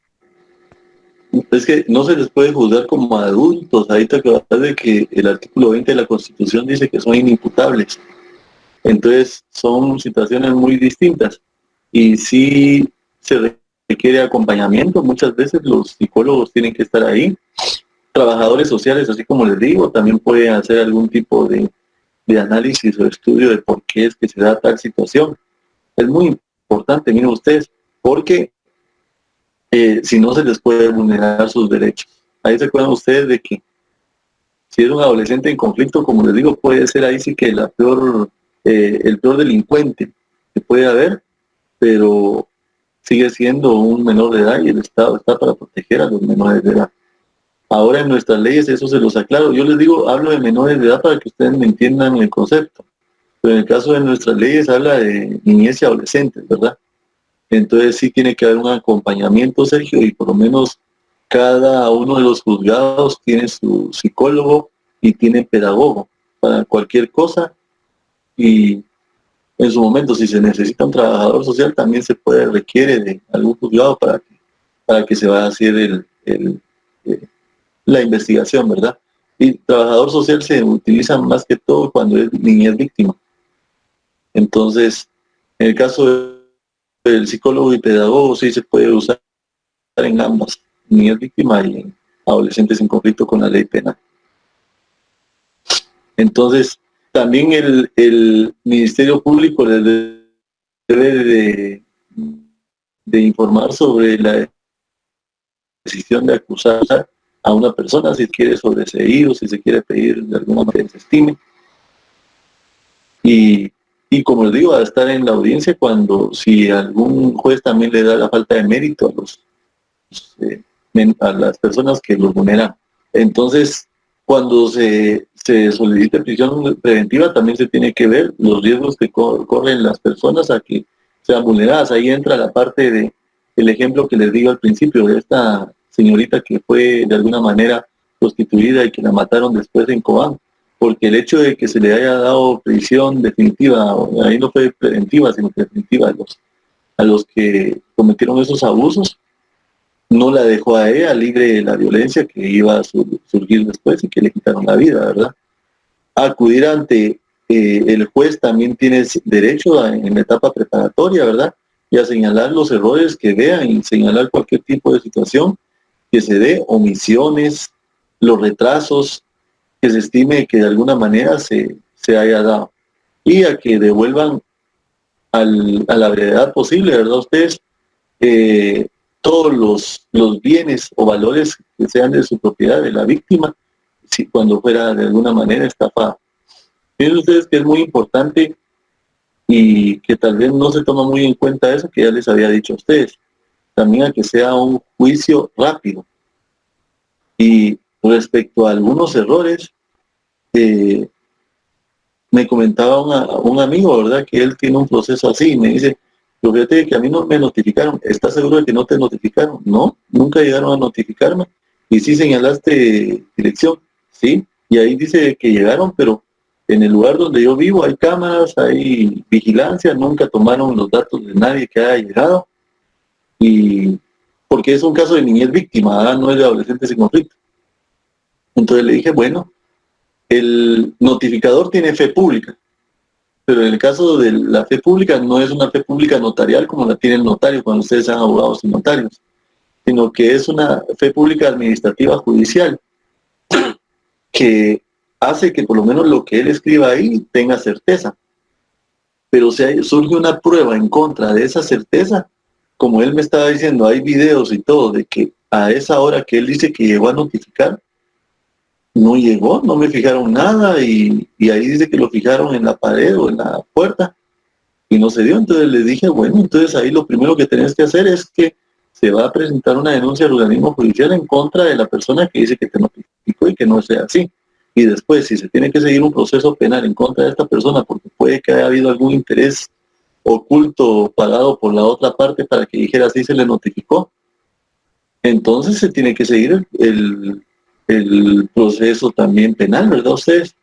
Es que no se les puede juzgar como adultos. Ahí te acabas de que el artículo 20 de la Constitución dice que son inimputables. Entonces son situaciones muy distintas. Y sí se requiere acompañamiento. Muchas veces los psicólogos tienen que estar ahí. Trabajadores sociales, así como les digo, también pueden hacer algún tipo de análisis o estudio de por qué es que se da tal situación. Es muy importante, miren ustedes, porque si no se les puede vulnerar sus derechos. Ahí se acuerdan ustedes de que si es un adolescente en conflicto, como les digo, puede ser ahí sí que el peor delincuente que puede haber, pero sigue siendo un menor de edad y el Estado está para proteger a los menores de edad. Ahora en nuestras leyes eso se los aclaro. Yo les digo, hablo de menores de edad para que ustedes me entiendan el concepto. Pero en el caso de nuestras leyes habla de niñez y adolescentes, ¿verdad? Entonces sí tiene que haber un acompañamiento, Sergio, y por lo menos cada uno de los juzgados tiene su psicólogo y tiene pedagogo para cualquier cosa. Y en su momento, si se necesita un trabajador social, también requiere de algún juzgado para que se vaya a hacer la investigación, ¿verdad? Y trabajador social se utiliza más que todo cuando es niñez víctima. Entonces, en el caso del psicólogo y pedagogo sí se puede usar en ambas, niñez víctima y en adolescentes en conflicto con la ley penal. Entonces, también el Ministerio Público les debe de informar sobre la decisión de acusar a una persona, si quiere sobreseír o si se quiere pedir de alguna manera que se estime. Y como les digo, a estar en la audiencia si algún juez también le da la falta de mérito a las personas que los vulneran. Entonces, cuando se solicite prisión preventiva, también se tiene que ver los riesgos que corren las personas a que sean vulneradas. Ahí entra la parte del ejemplo que les digo al principio, de esta señorita que fue de alguna manera prostituida y que la mataron después en Cobán, porque el hecho de que se le haya dado prisión definitiva, ahí no fue preventiva, sino que definitiva a los que cometieron esos abusos, no la dejó a ella libre de la violencia que iba a surgir después y que le quitaron la vida, ¿verdad? Acudir ante el juez también tiene derecho en la etapa preparatoria, ¿verdad? Y a señalar los errores que vean y señalar cualquier tipo de situación que se dé, omisiones, los retrasos que se estime que de alguna manera se haya dado. Y a que devuelvan a la brevedad posible, ¿verdad? Ustedes todos los bienes o valores que sean de su propiedad de la víctima, cuando fuera de alguna manera estafada. Miren ustedes que es muy importante y que tal vez no se toma muy en cuenta eso que ya les había dicho a ustedes. También a que sea un juicio rápido. Y respecto a algunos errores, me comentaba un amigo, ¿verdad? Que él tiene un proceso así y me dice, pero fíjate que a mí no me notificaron. ¿Estás seguro de que no te notificaron? No, nunca llegaron a notificarme. Y sí señalaste dirección, sí. Y ahí dice que llegaron, pero en el lugar donde yo vivo hay cámaras, hay vigilancia, nunca tomaron los datos de nadie que haya llegado. Y porque es un caso de niñez víctima, ¿verdad? No es de adolescentes en conflicto. Entonces le dije, bueno, el notificador tiene fe pública, pero en el caso de la fe pública no es una fe pública notarial como la tiene el notario cuando ustedes sean abogados y notarios, sino que es una fe pública administrativa judicial que hace que por lo menos lo que él escriba ahí tenga certeza. Pero si surge una prueba en contra de esa certeza, como él me estaba diciendo, hay videos y todo de que a esa hora que él dice que llegó a notificar, no llegó, no me fijaron nada y ahí dice que lo fijaron en la pared o en la puerta y no se dio. Entonces les dije, bueno, entonces ahí lo primero que tenés que hacer es que se va a presentar una denuncia al organismo judicial en contra de la persona que dice que te notificó y que no sea así. Y después, si se tiene que seguir un proceso penal en contra de esta persona porque puede que haya habido algún interés oculto pagado por la otra parte para que dijera así se le notificó, entonces se tiene que seguir el proceso también penal, ¿verdad ustedes?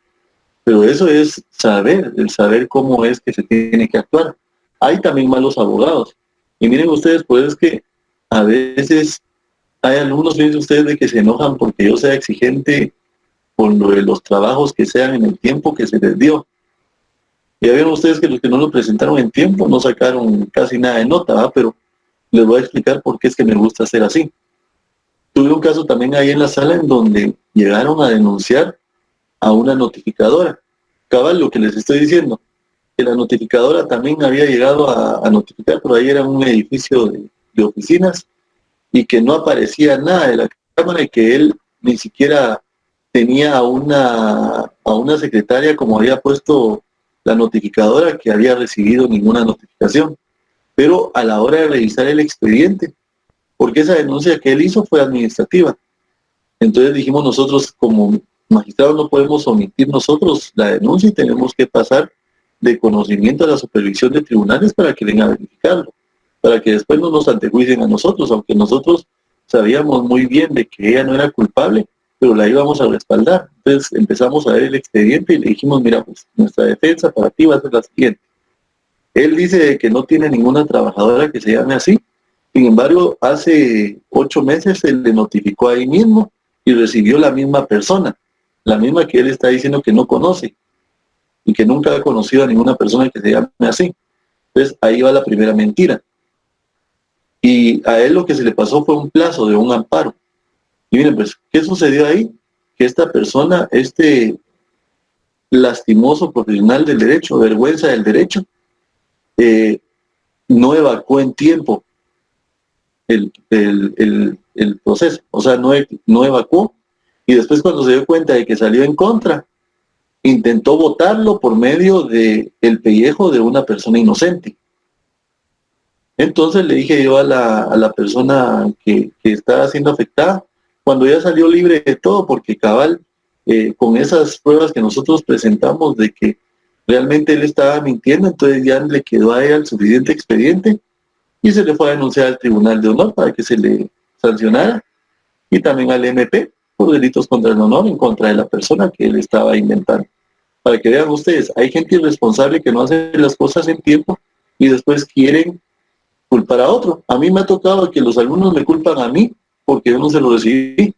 Pero eso es el saber cómo es que se tiene que actuar. Hay también malos abogados. Y miren ustedes, pues es que a veces hay algunos, fíjense ustedes, de que se enojan porque yo sea exigente con lo de los trabajos que sean en el tiempo que se les dio. Ya vieron ustedes que los que no lo presentaron en tiempo no sacaron casi nada de nota, ¿verdad? Pero les voy a explicar por qué es que me gusta hacer así. Tuve un caso también ahí en la sala en donde llegaron a denunciar a una notificadora. Cabal, lo que les estoy diciendo, que la notificadora también había llegado a notificar, pero ahí era un edificio de oficinas y que no aparecía nada de la cámara y que él ni siquiera tenía a una secretaria como había puesto la notificadora que había recibido ninguna notificación. Pero a la hora de revisar el expediente, porque esa denuncia que él hizo fue administrativa, entonces dijimos nosotros como magistrados no podemos omitir nosotros la denuncia y tenemos que pasar de conocimiento a la supervisión de tribunales para que vengan a verificarlo, para que después no nos antejuicien a nosotros, aunque nosotros sabíamos muy bien de que ella no era culpable, pero la íbamos a respaldar. Entonces empezamos a ver el expediente y le dijimos, mira, pues nuestra defensa para ti va a ser la siguiente. Él dice que no tiene ninguna trabajadora que se llame así, sin embargo, hace 8 meses se le notificó ahí mismo y recibió la misma persona, la misma que él está diciendo que no conoce y que nunca ha conocido a ninguna persona que se llame así. Entonces ahí va la primera mentira. Y a él lo que se le pasó fue un plazo de un amparo. Y miren, pues, ¿qué sucedió ahí? Que esta persona, este lastimoso profesional del derecho, vergüenza del derecho, no evacuó en tiempo el proceso, o sea, no evacuó, y después cuando se dio cuenta de que salió en contra, intentó votarlo por medio del pellejo de una persona inocente. Entonces le dije yo a la persona que estaba siendo afectada, cuando ya salió libre de todo, porque cabal, con esas pruebas que nosotros presentamos de que realmente él estaba mintiendo, entonces ya le quedó a ella el suficiente expediente y se le fue a denunciar al Tribunal de Honor para que se le sancionara y también al MP por delitos contra el honor en contra de la persona que él estaba inventando. Para que vean ustedes, hay gente irresponsable que no hace las cosas en tiempo y después quieren culpar a otro. A mí me ha tocado que los alumnos me culpan a mí porque yo no se lo recibí.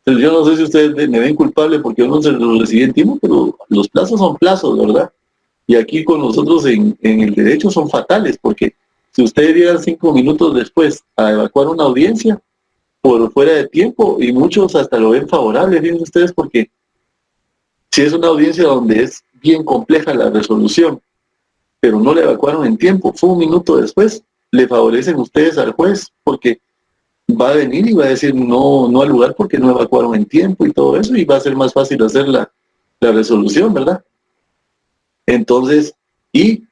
Entonces yo no sé si ustedes me ven culpable porque yo no se lo recibí en tiempo, pero los plazos son plazos, ¿verdad? Y aquí con nosotros en el derecho son fatales, porque si ustedes llegan 5 minutos después a evacuar una audiencia por fuera de tiempo, y muchos hasta lo ven favorable, fíjense ustedes, porque si es una audiencia donde es bien compleja la resolución, pero no la evacuaron en tiempo, fue 1 minuto después, le favorecen ustedes al juez, porque va a venir y va a decir no al lugar porque no evacuaron en tiempo y todo eso, y va a ser más fácil hacer la resolución, ¿verdad? Entonces, y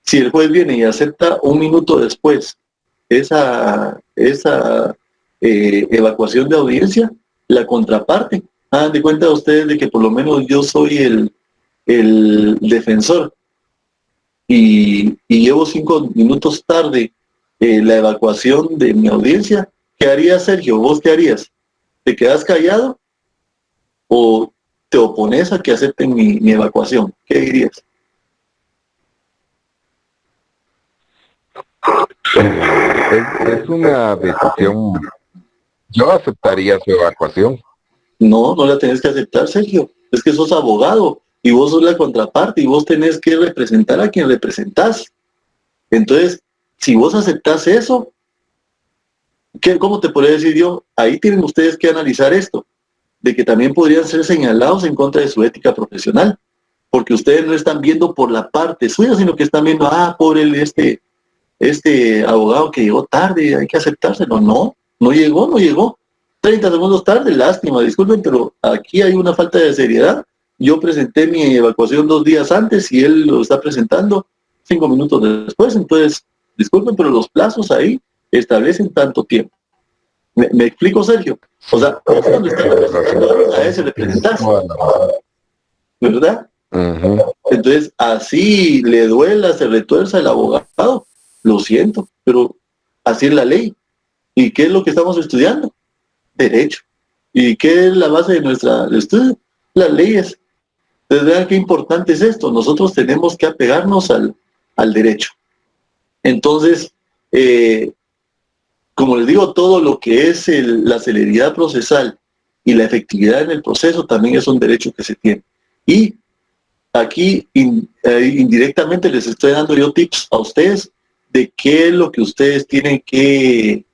si el juez viene y acepta 1 minuto después esa evacuación de audiencia, la contraparte, hagan de cuenta ustedes de que por lo menos yo soy el defensor y llevo 5 minutos tarde la evacuación de mi audiencia. ¿Qué haría Sergio? ¿Vos qué harías? ¿Te quedas callado o te opones a que acepten mi evacuación? ¿Qué dirías? Es una decisión. Yo aceptaría su evacuación. No la tenés que aceptar, Sergio. Es que sos abogado y vos sos la contraparte y vos tenés que representar a quien representás. Entonces, si vos aceptás eso, ¿cómo te podría decir yo? Ahí tienen ustedes que analizar esto, de que también podrían ser señalados en contra de su ética profesional, porque ustedes no están viendo por la parte suya, sino que están viendo, pobre este abogado que llegó tarde, hay que aceptárselo. No llegó. 30 segundos tarde, lástima, disculpen, pero aquí hay una falta de seriedad. Yo presenté mi evacuación 2 días antes y él lo está presentando 5 minutos después, entonces, disculpen, pero los plazos ahí establecen tanto tiempo. ¿Me explico, Sergio? O sea, cuando está representando a ese representante, ¿verdad? Entonces, así le duela, se retuerza el abogado, lo siento, pero así es la ley. ¿Y qué es lo que estamos estudiando? Derecho. ¿Y qué es la base de nuestro estudio? Las leyes. Entonces, vean qué importante es esto. Nosotros tenemos que apegarnos al derecho. Entonces, como les digo, todo lo que es la celeridad procesal y la efectividad en el proceso también es un derecho que se tiene. Y aquí indirectamente les estoy dando yo tips a ustedes de qué es lo que ustedes tienen que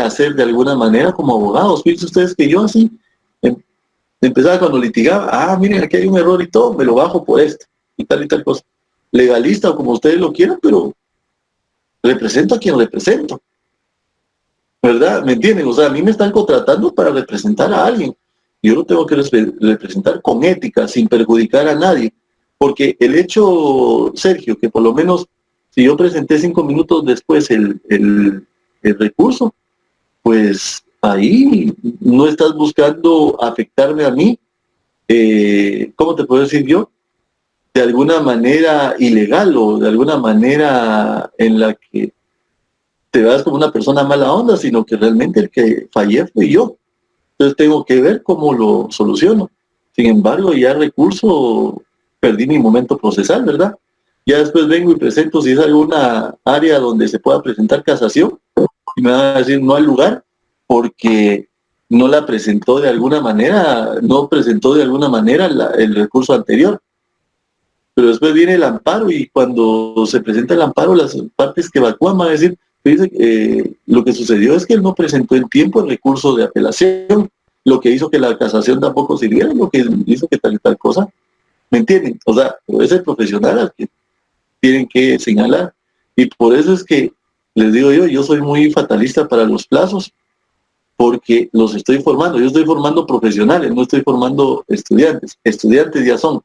hacer de alguna manera como abogados. Fíjense ustedes que yo así empezaba cuando litigaba, miren, aquí hay un error y todo, me lo bajo por esto y tal cosa. Legalista o como ustedes lo quieran, pero represento a quien represento, ¿verdad? ¿Me entienden? O sea, a mí me están contratando para representar a alguien. Yo lo tengo que representar con ética, sin perjudicar a nadie. Porque el hecho, Sergio, que por lo menos si yo presenté 5 minutos después el recurso, pues ahí no estás buscando afectarme a mí, ¿cómo te puedo decir yo? De alguna manera ilegal o de alguna manera en la que te veas como una persona mala onda, sino que realmente el que fallé fui yo. Entonces tengo que ver cómo lo soluciono. Sin embargo, ya el recurso, perdí mi momento procesal, ¿verdad? Ya después vengo y presento si es alguna área donde se pueda presentar casación y me van a decir no al lugar porque no la presentó de alguna manera, no presentó de alguna manera el recurso anterior. Pero después viene el amparo y cuando se presenta el amparo, las partes que evacúan van a decir, dice, lo que sucedió es que él no presentó en tiempo el recurso de apelación, lo que hizo que la casación tampoco sirviera, lo que hizo que tal y tal cosa. ¿Me entienden? O sea, es el profesional al que tienen que señalar. Y por eso es que les digo yo soy muy fatalista para los plazos, porque los estoy formando. Yo estoy formando profesionales, no estoy formando estudiantes. Estudiantes ya son.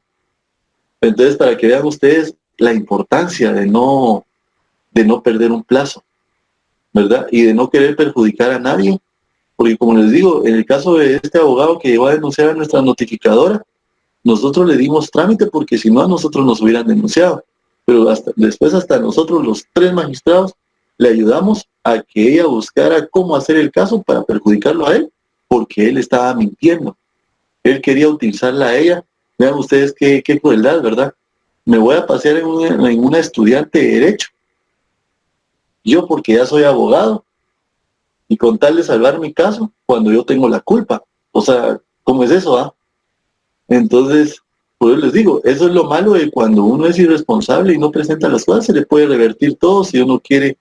Entonces, para que vean ustedes la importancia de no perder un plazo, ¿verdad? Y de no querer perjudicar a nadie, porque como les digo, en el caso de este abogado que llegó a denunciar a nuestra notificadora, nosotros le dimos trámite porque si no a nosotros nos hubieran denunciado, pero después hasta nosotros los 3 magistrados le ayudamos a que ella buscara cómo hacer el caso para perjudicarlo a él, porque él estaba mintiendo. Él quería utilizarla a ella. Vean ustedes qué crueldad, ¿verdad? Me voy a pasear en una estudiante de Derecho. Yo porque ya soy abogado y con tal de salvar mi caso cuando yo tengo la culpa. O sea, ¿cómo es eso, Entonces, por eso les digo, eso es lo malo de cuando uno es irresponsable y no presenta las cosas, se le puede revertir todo si uno quiere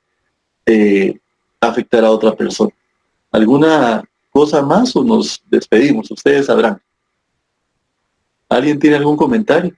afectar a otra persona. ¿Alguna cosa más o nos despedimos? Ustedes sabrán. ¿Alguien tiene algún comentario?